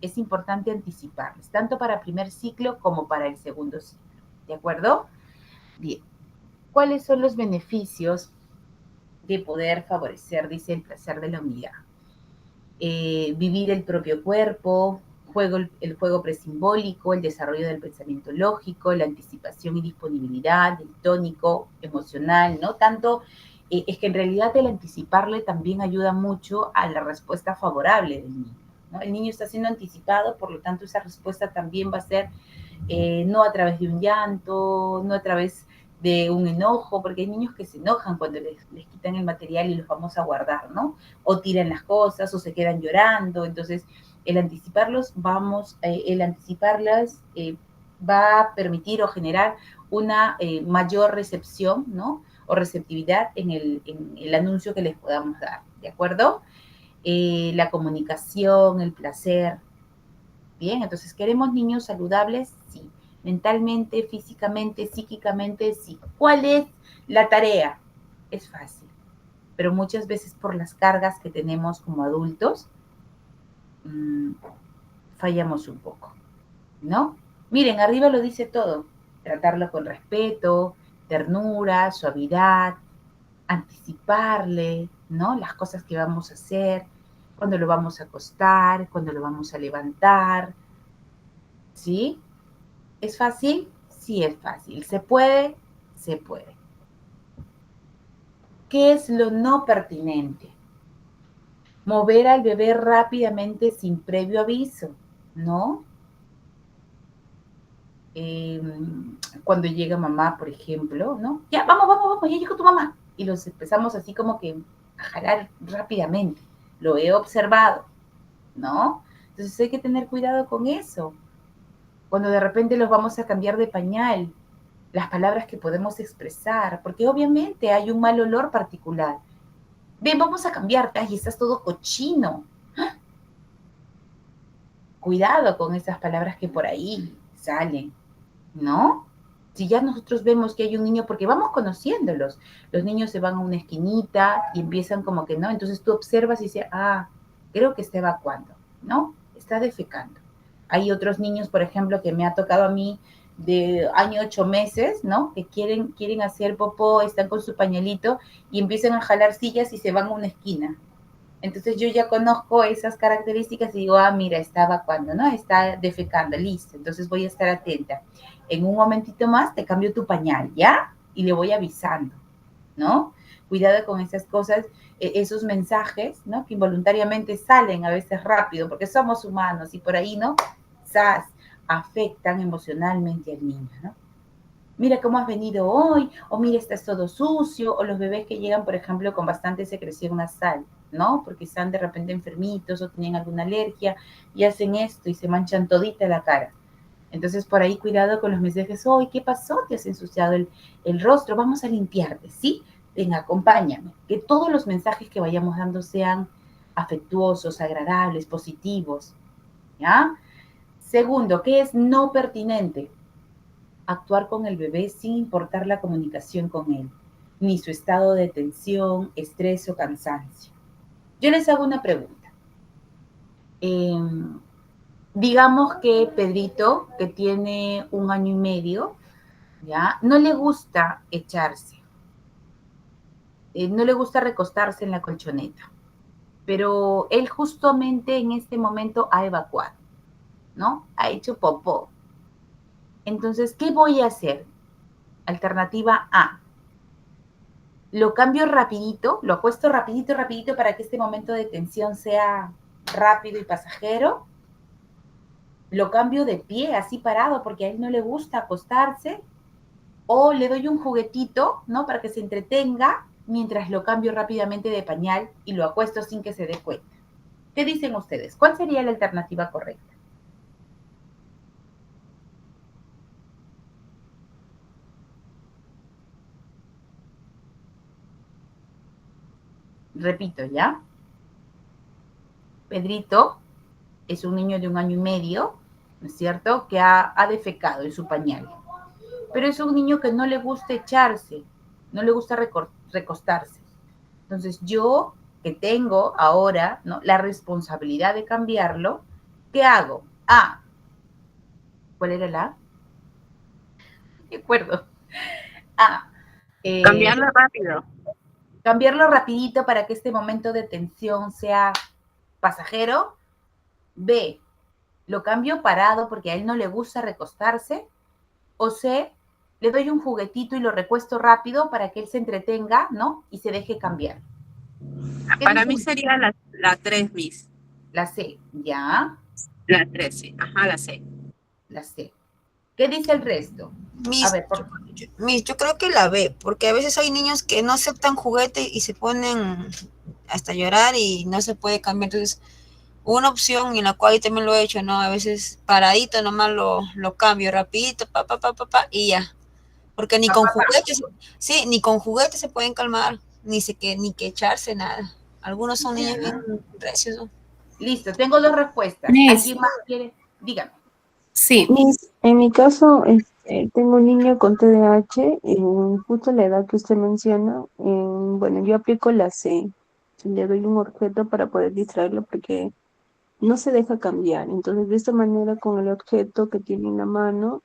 Es importante anticiparles, tanto para el primer ciclo como para el segundo ciclo, ¿de acuerdo? Bien. ¿Cuáles son los beneficios de poder favorecer, dice, el placer de la unidad? Vivir el propio cuerpo, el juego presimbólico, el desarrollo del pensamiento lógico, la anticipación y disponibilidad, el tónico emocional, ¿no? Tanto es que en realidad el anticiparle también ayuda mucho a la respuesta favorable del niño, ¿no? El niño está siendo anticipado, por lo tanto esa respuesta también va a ser no a través de un llanto, no a través de un enojo, porque hay niños que se enojan cuando les quitan el material y los vamos a guardar, ¿no? O tiran las cosas o se quedan llorando. Entonces, el anticiparlas va a permitir o generar una mayor recepción, ¿no? O receptividad en el anuncio que les podamos dar, ¿de acuerdo? La comunicación, el placer. Bien, entonces, ¿queremos niños saludables? Sí. mentalmente, físicamente, psíquicamente, sí. ¿Cuál es la tarea? Es fácil, pero muchas veces por las cargas que tenemos como adultos, fallamos un poco, ¿no? Miren, arriba lo dice todo. Tratarlo con respeto, ternura, suavidad, anticiparle, ¿no? Las cosas que vamos a hacer, cuando lo vamos a acostar, cuando lo vamos a levantar, ¿sí? ¿Es fácil? Sí es fácil. ¿Se puede? Se puede. ¿Qué es lo no pertinente? Mover al bebé rápidamente sin previo aviso, ¿no? Cuando llega mamá, por ejemplo, ¿no? Ya, vamos, ya llegó tu mamá. Y los empezamos así como que a jalar rápidamente. Lo he observado, ¿no? Entonces hay que tener cuidado con eso. Cuando de repente los vamos a cambiar de pañal, las palabras que podemos expresar, porque obviamente hay un mal olor particular. Ven, vamos a cambiarte, y estás todo cochino. Cuidado con esas palabras que por ahí salen, ¿no? Si ya nosotros vemos que hay un niño, porque vamos conociéndolos, los niños se van a una esquinita y empiezan como que, ¿no? Entonces tú observas y dices, creo que está evacuando, ¿no? Está defecando. Hay otros niños, por ejemplo, que me ha tocado a mí de año 8 meses, ¿no? Que quieren hacer popó, están con su pañuelito y empiezan a jalar sillas y se van a una esquina. Entonces yo ya conozco esas características y digo, mira, está evacuando, ¿no? Está defecando, listo. Entonces voy a estar atenta. En un momentito más te cambio tu pañal, ¿ya? Y le voy avisando, ¿no? Cuidado con esas cosas, esos mensajes, ¿no? Que involuntariamente salen a veces rápido, porque somos humanos y por ahí, ¿no? Quizás afectan emocionalmente al niño, ¿no? Mira cómo has venido hoy, o mira, estás todo sucio, o los bebés que llegan, por ejemplo, con bastante secreción nasal, ¿no? Porque están de repente enfermitos o tienen alguna alergia y hacen esto y se manchan todita la cara. Entonces, por ahí cuidado con los mensajes, hoy, ¿qué pasó? Te has ensuciado el rostro, vamos a limpiarte, ¿sí? Ven, acompáñame. Que todos los mensajes que vayamos dando sean afectuosos, agradables, positivos, ¿ya? Segundo, ¿qué es no pertinente? Actuar con el bebé sin importar la comunicación con él, ni su estado de tensión, estrés o cansancio. Yo les hago una pregunta. Digamos que Pedrito, que tiene 1 año y medio, ¿ya? No le gusta echarse, no le gusta recostarse en la colchoneta, pero él justamente en este momento ha evacuado, ¿no? Ha hecho popó. Entonces, ¿qué voy a hacer? Alternativa A. Lo cambio rapidito, lo acuesto rapidito para que este momento de tensión sea rápido y pasajero. Lo cambio de pie, así parado, porque a él no le gusta acostarse. O le doy un juguetito, ¿no? Para que se entretenga mientras lo cambio rápidamente de pañal y lo acuesto sin que se dé cuenta. ¿Qué dicen ustedes? ¿Cuál sería la alternativa correcta? Repito, ¿ya? Pedrito es un niño de 1 año y medio, ¿no es cierto? Que ha defecado en su pañal. Pero es un niño que no le gusta echarse, no le gusta recostarse. Entonces yo, que tengo ahora, ¿no?, la responsabilidad de cambiarlo, ¿qué hago? ¿Cuál era la A? No me acuerdo. Cambiarlo rápido. Cambiarlo rapidito para que este momento de tensión sea pasajero. B, lo cambio parado porque a él no le gusta recostarse. O C, le doy un juguetito y lo recuesto rápido para que él se entretenga, ¿no? Y se deje cambiar. Para mí sería la 3, Miss. La C, ¿ya? La 3, sí. Ajá, la C. La C. ¿Qué dice el resto? A ver, yo creo que la B, porque a veces hay niños que no aceptan juguete y se ponen hasta llorar y no se puede cambiar. Entonces, una opción en la cual yo también lo he hecho, ¿no? A veces paradito nomás lo cambio rapidito, y ya. Porque ni con juguetes, sí, ni con juguetes se pueden calmar, ni que echarse nada. Algunos son niños bien recios, ¿no? Listo, tengo 2 respuestas. Miss. ¿Alguien más quiere? Dígame. Sí, En mi caso, tengo un niño con TDAH, justo la edad que usted menciona. Bueno, yo aplico la C. Le doy un objeto para poder distraerlo porque no se deja cambiar. Entonces, de esta manera, con el objeto que tiene en la mano,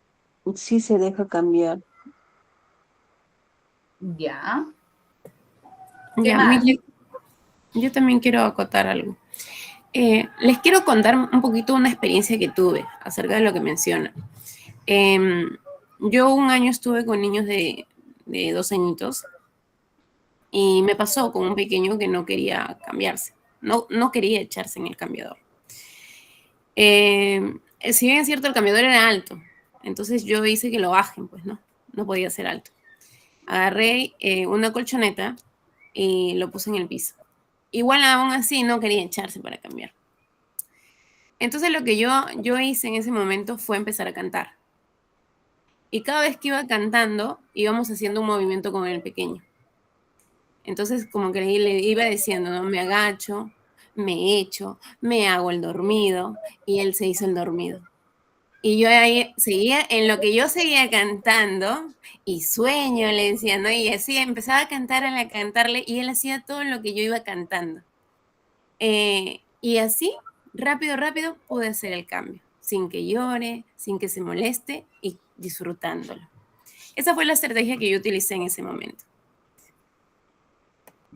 sí se deja cambiar. Ya. ¿Qué ya, más? mire, yo también quiero acotar algo. Les quiero contar un poquito una experiencia que tuve acerca de lo que menciona. Yo un año estuve con niños de 2 añitos y me pasó con un pequeño que no quería cambiarse, no quería echarse en el cambiador. Si bien es cierto, el cambiador era alto, entonces yo hice que lo bajen, pues no podía ser alto. Agarré una colchoneta y lo puse en el piso. Igual aún así no quería echarse para cambiar. Entonces lo que yo hice en ese momento fue empezar a cantar. Y cada vez que iba cantando, íbamos haciendo un movimiento con el pequeño. Entonces como que le iba diciendo, ¿no? Me agacho, me echo, me hago el dormido, y él se hizo el dormido. Y yo ahí seguía, en lo que yo seguía cantando, y sueño, le decía, ¿no? Y así empezaba a cantarle, y él hacía todo lo que yo iba cantando. Y así, rápido, rápido, pude hacer el cambio, sin que llore, sin que se moleste y disfrutándolo. Esa fue la estrategia que yo utilicé en ese momento.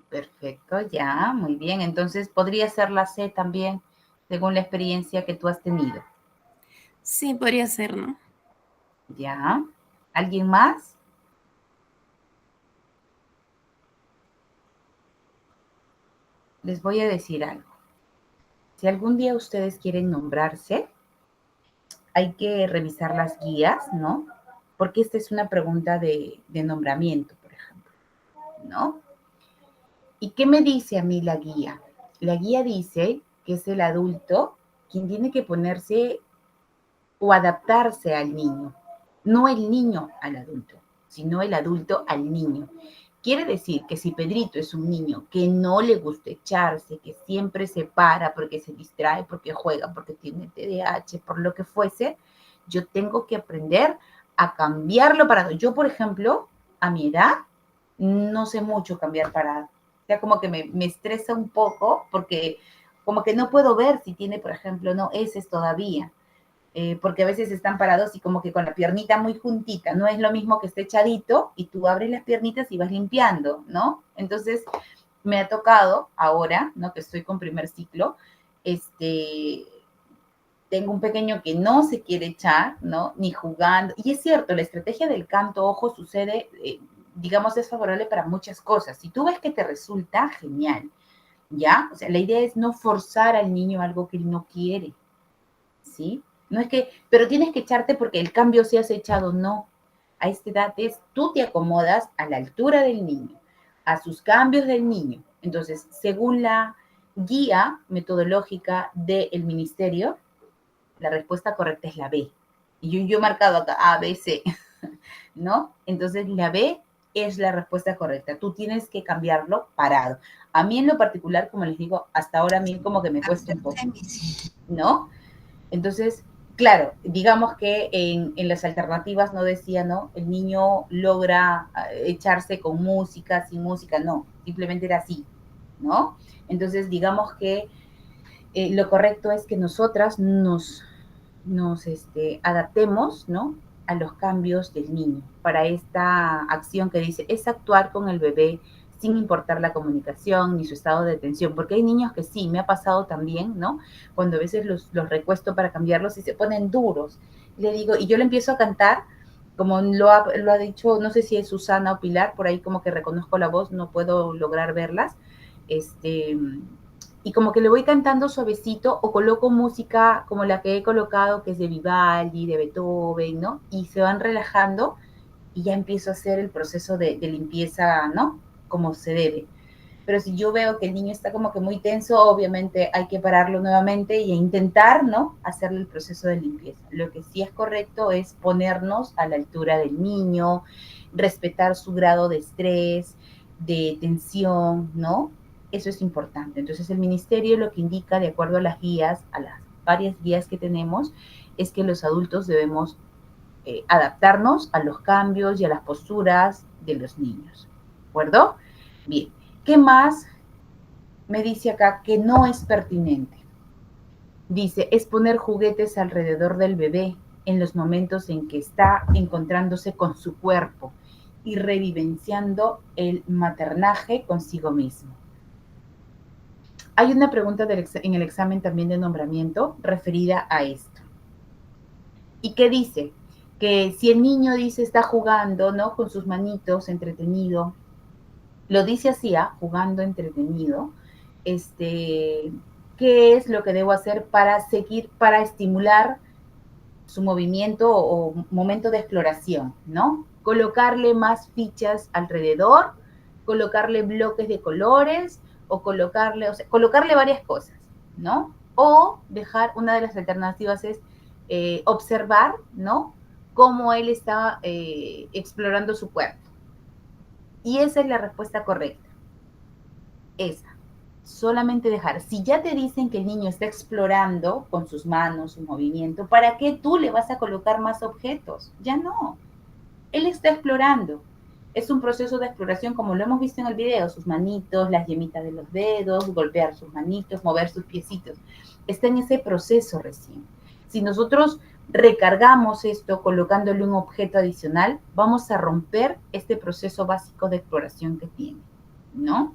Perfecto, ya, muy bien. Entonces, podría ser la C también, según la experiencia que tú has tenido. Sí, podría ser, ¿no? Ya. ¿Alguien más? Les voy a decir algo. Si algún día ustedes quieren nombrarse, hay que revisar las guías, ¿no? Porque esta es una pregunta de nombramiento, por ejemplo, ¿no? ¿Y qué me dice a mí la guía? La guía dice que es el adulto quien tiene que ponerse o adaptarse al niño, no el niño al adulto, sino el adulto al niño. Quiere decir que si Pedrito es un niño que no le gusta echarse, que siempre se para porque se distrae, porque juega, porque tiene TDAH, por lo que fuese, yo tengo que aprender a cambiarlo parado. Yo, por ejemplo, a mi edad, no sé mucho cambiar parado. O sea, como que me estresa un poco porque como que no puedo ver si tiene, por ejemplo, no heces todavía. Porque a veces están parados y como que con la piernita muy juntita, no es lo mismo que esté echadito y tú abres las piernitas y vas limpiando, ¿no? Entonces, me ha tocado ahora, ¿no? Que estoy con primer ciclo, este, tengo un pequeño que no se quiere echar, ¿no? Ni jugando. Y es cierto, la estrategia del canto, ojo, sucede, digamos, es favorable para muchas cosas. Si tú ves que te resulta, genial, ¿ya? O sea, la idea es no forzar al niño algo que él no quiere, ¿sí? No es que, pero tienes que echarte porque el cambio se has echado, no. A esta edad es, tú te acomodas a la altura del niño, a sus cambios del niño. Entonces, según la guía metodológica del ministerio, la respuesta correcta es la B. Y yo he marcado acá A, B, C, ¿no? Entonces, la B es la respuesta correcta. Tú tienes que cambiarlo parado. A mí en lo particular, como les digo, hasta ahora a mí como que me cuesta un poco, ¿no? Entonces, claro, digamos que en las alternativas no decía, ¿no? El niño logra echarse con música, sin música, no, simplemente era así, ¿no? Entonces, digamos que lo correcto es que nosotras nos adaptemos, ¿no? A los cambios del niño para esta acción que dice, es actuar con el bebé sin importar la comunicación ni su estado de tensión, porque hay niños que sí, me ha pasado también, ¿no? Cuando a veces los recuesto para cambiarlos y se ponen duros. Le digo, y yo le empiezo a cantar, como lo ha dicho, no sé si es Susana o Pilar, por ahí como que reconozco la voz, no puedo lograr verlas, y como que le voy cantando suavecito o coloco música como la que he colocado, que es de Vivaldi, de Beethoven, ¿no? Y se van relajando y ya empiezo a hacer el proceso de limpieza, ¿no? Como se debe. Pero si yo veo que el niño está como que muy tenso, obviamente hay que pararlo nuevamente e intentar, ¿no? Hacerle el proceso de limpieza. Lo que sí es correcto es ponernos a la altura del niño, respetar su grado de estrés, de tensión, ¿no? Eso es importante. Entonces el ministerio lo que indica, de acuerdo a las guías, a las varias guías que tenemos es que los adultos debemos adaptarnos a los cambios y a las posturas de los niños. ¿De acuerdo? Bien. ¿Qué más me dice acá que no es pertinente? Dice, es poner juguetes alrededor del bebé en los momentos en que está encontrándose con su cuerpo y revivenciando el maternaje consigo mismo. Hay una pregunta en el examen también de nombramiento referida a esto. ¿Y qué dice? Que si el niño dice está jugando, ¿no? Con sus manitos, entretenido, lo dice así, jugando entretenido, ¿qué es lo que debo hacer para estimular su movimiento o momento de exploración, ¿no? Colocarle más fichas alrededor, colocarle bloques de colores o colocarle varias cosas, ¿no? O dejar, una de las alternativas es observar, ¿no? Cómo él está explorando su cuerpo. Y esa es la respuesta correcta. Esa. Solamente dejar. Si ya te dicen que el niño está explorando con sus manos, su movimiento, ¿para qué tú le vas a colocar más objetos? Ya no. Él está explorando. Es un proceso de exploración como lo hemos visto en el video, sus manitos, las yemitas de los dedos, golpear sus manitos, mover sus piecitos. Está en ese proceso recién. Si nosotros recargamos esto colocándole un objeto adicional, vamos a romper este proceso básico de exploración que tiene, ¿no?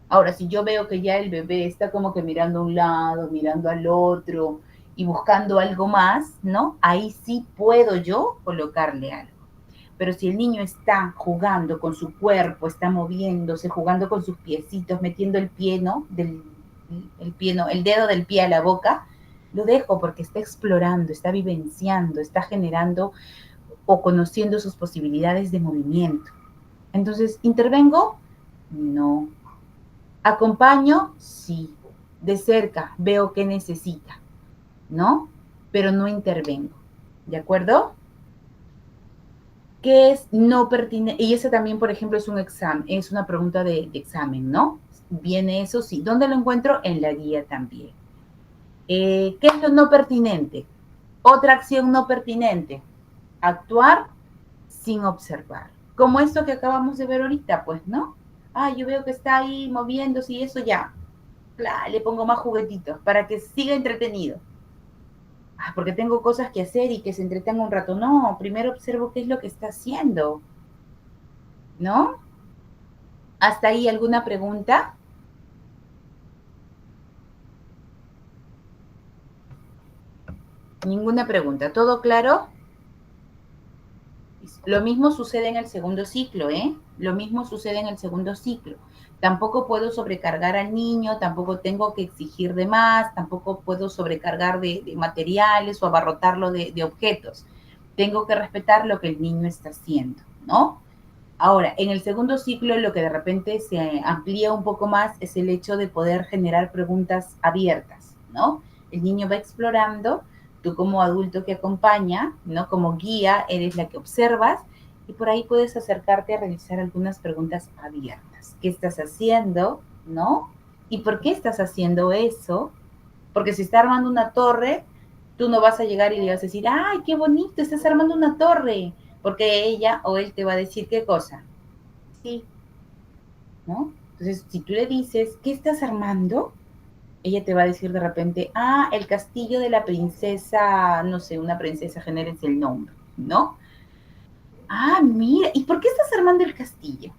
Ahora, si yo veo que ya el bebé está como que mirando a un lado, mirando al otro y buscando algo más, ¿no? Ahí sí puedo yo colocarle algo. Pero si el niño está jugando con su cuerpo, está moviéndose, jugando con sus piecitos, metiendo el pie, ¿no? El dedo del pie a la boca, lo dejo porque está explorando, está vivenciando, está generando o conociendo sus posibilidades de movimiento. Entonces, ¿intervengo? No. ¿Acompaño? Sí. De cerca, veo qué necesita, ¿no? Pero no intervengo. ¿De acuerdo? ¿Qué es no pertinente? Y ese también, por ejemplo, es un examen, es una pregunta de examen, ¿no? Viene eso, sí. ¿Dónde lo encuentro? En la guía también. ¿Qué es lo no pertinente? Otra acción no pertinente. Actuar sin observar. Como esto que acabamos de ver ahorita, pues, ¿no? Yo veo que está ahí moviéndose y eso ya. Le pongo más juguetitos para que siga entretenido. Porque tengo cosas que hacer y que se entretenga un rato. No, primero observo qué es lo que está haciendo, ¿no? ¿Hasta ahí alguna pregunta? Ninguna pregunta. ¿Todo claro? Lo mismo sucede en el segundo ciclo, ¿eh? Lo mismo sucede en el segundo ciclo. Tampoco puedo sobrecargar al niño, tampoco tengo que exigir de más, tampoco puedo sobrecargar de materiales o abarrotarlo de objetos. Tengo que respetar lo que el niño está haciendo, ¿no? Ahora, en el segundo ciclo lo que de repente se amplía un poco más es el hecho de poder generar preguntas abiertas, ¿no? El niño va explorando, tú como adulto que acompaña, ¿no? Como guía, eres la que observas y por ahí puedes acercarte a realizar algunas preguntas abiertas. ¿Qué estás haciendo? ¿No? ¿Y por qué estás haciendo eso? Porque si está armando una torre, tú no vas a llegar y le vas a decir, ¡ay, qué bonito! Estás armando una torre. Porque ella o él te va a decir, ¿qué cosa? Sí, ¿no? Entonces, si tú le dices, ¿qué estás armando? Ella te va a decir de repente, el castillo de la princesa, no sé, una princesa, genérese el nombre, ¿no? Mira, ¿y por qué estás armando el castillo?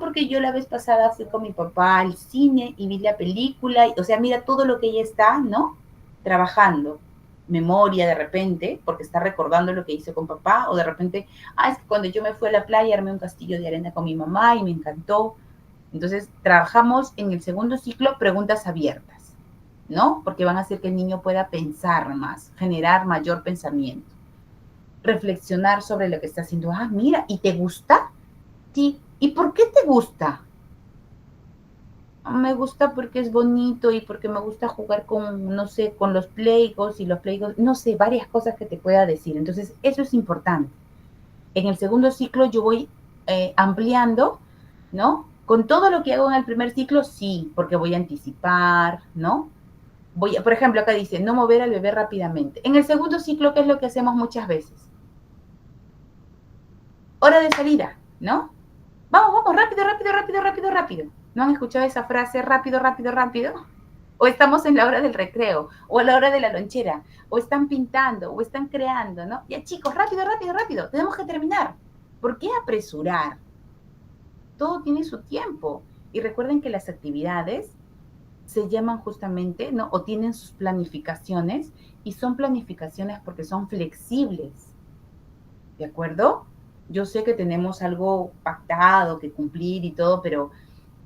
Porque yo la vez pasada fui con mi papá al cine y vi la película, o sea, mira todo lo que ella está, ¿no? Trabajando. Memoria de repente, porque está recordando lo que hizo con papá, o de repente, es que cuando yo me fui a la playa armé un castillo de arena con mi mamá y me encantó. Entonces, trabajamos en el segundo ciclo preguntas abiertas, ¿no? Porque van a hacer que el niño pueda pensar más, generar mayor pensamiento, reflexionar sobre lo que está haciendo. Mira, ¿y te gusta? Sí. ¿Y por qué te gusta? Me gusta porque es bonito y porque me gusta jugar con, no sé, con los Legos y los Legos, no sé, varias cosas que te pueda decir. Entonces, eso es importante. En el segundo ciclo yo voy ampliando, ¿no? Con todo lo que hago en el primer ciclo, sí, porque voy a anticipar, ¿no? Por ejemplo, acá dice, no mover al bebé rápidamente. En el segundo ciclo, ¿qué es lo que hacemos muchas veces? Hora de salida, ¿no? Vamos, rápido, rápido, rápido, rápido, rápido. ¿No han escuchado esa frase, rápido, rápido, rápido? O estamos en la hora del recreo, o a la hora de la lonchera, o están pintando, o están creando, ¿no? Ya chicos, rápido, rápido, rápido, tenemos que terminar. ¿Por qué apresurar? Todo tiene su tiempo. Y recuerden que las actividades se llaman justamente, ¿no? O tienen sus planificaciones, y son planificaciones porque son flexibles. ¿De acuerdo? Yo sé que tenemos algo pactado que cumplir y todo, pero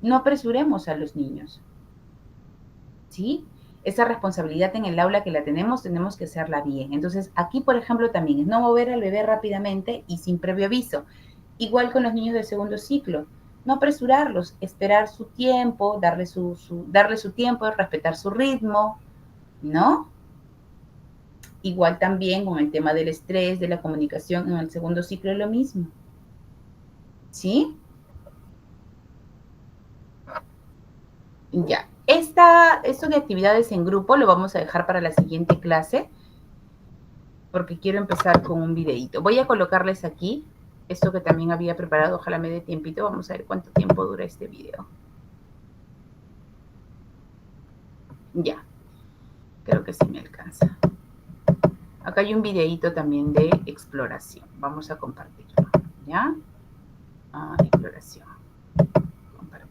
no apresuremos a los niños. ¿Sí? Esa responsabilidad en el aula que la tenemos que hacerla bien. Entonces, aquí, por ejemplo, también es no mover al bebé rápidamente y sin previo aviso. Igual con los niños del segundo ciclo. No apresurarlos, esperar su tiempo, darle su tiempo, respetar su ritmo, ¿no? Igual también con el tema del estrés, de la comunicación, en el segundo ciclo es lo mismo. ¿Sí? Ya. Esto de actividades en grupo lo vamos a dejar para la siguiente clase, porque quiero empezar con un videíto. Voy a colocarles aquí esto que también había preparado. Ojalá me dé tiempito. Vamos a ver cuánto tiempo dura este video. Ya. Creo que sí me alcanza. Acá hay un videíto también de exploración. Vamos a compartirlo. ¿Ya? Exploración. Compartir.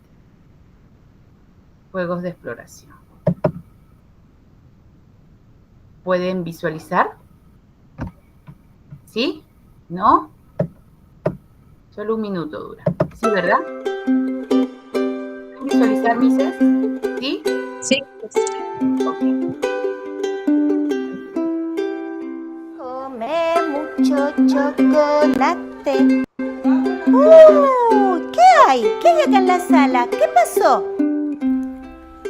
Juegos de exploración. ¿Pueden visualizar? ¿Sí? ¿No? Solo 1 minuto dura. ¿Sí, verdad? ¿Pueden visualizar, Mises? ¿Sí? Sí. Ok. Come mucho chocolate. ¿Qué hay? ¿Qué hay acá en la sala? ¿Qué pasó?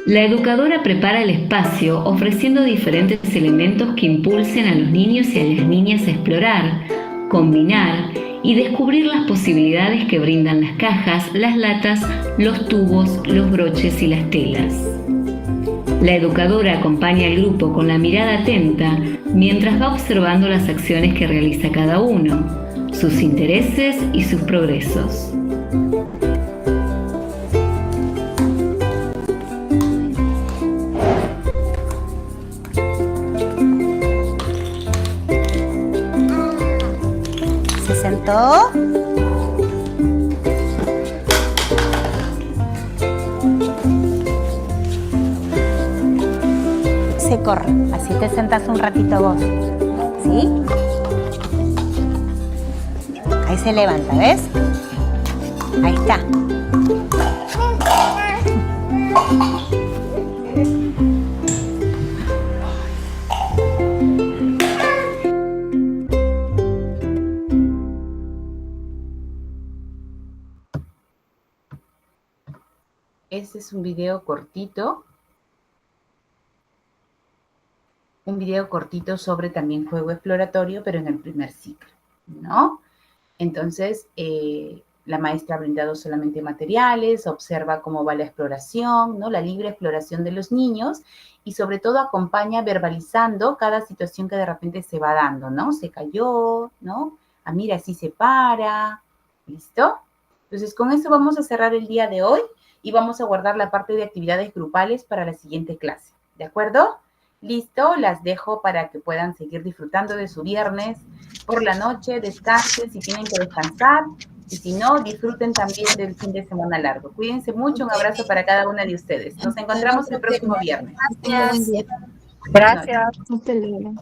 La educadora prepara el espacio ofreciendo diferentes elementos que impulsen a los niños y a las niñas a explorar, combinar y descubrir las posibilidades que brindan las cajas, las latas, los tubos, los broches y las telas. La educadora acompaña al grupo con la mirada atenta mientras va observando las acciones que realiza cada uno, sus intereses y sus progresos. ¿Se sentó? Se corre, así te sentás un ratito vos. ¿Sí? Ahí se levanta, ¿ves? Ahí está. Este es un video cortito. Un video cortito sobre también juego exploratorio, pero en el primer ciclo, ¿no? Entonces, la maestra ha brindado solamente materiales, observa cómo va la exploración, ¿no? La libre exploración de los niños y sobre todo acompaña verbalizando cada situación que de repente se va dando, ¿no? Se cayó, ¿no? Ah, mira, así se para, ¿listo? Entonces, con eso vamos a cerrar el día de hoy y vamos a guardar la parte de actividades grupales para la siguiente clase, ¿de acuerdo? Listo, las dejo para que puedan seguir disfrutando de su viernes por la noche, descansen si tienen que descansar y si no, disfruten también del fin de semana largo. Cuídense mucho, un abrazo para cada una de ustedes. Nos encontramos el próximo viernes. Gracias. Gracias. Hasta luego.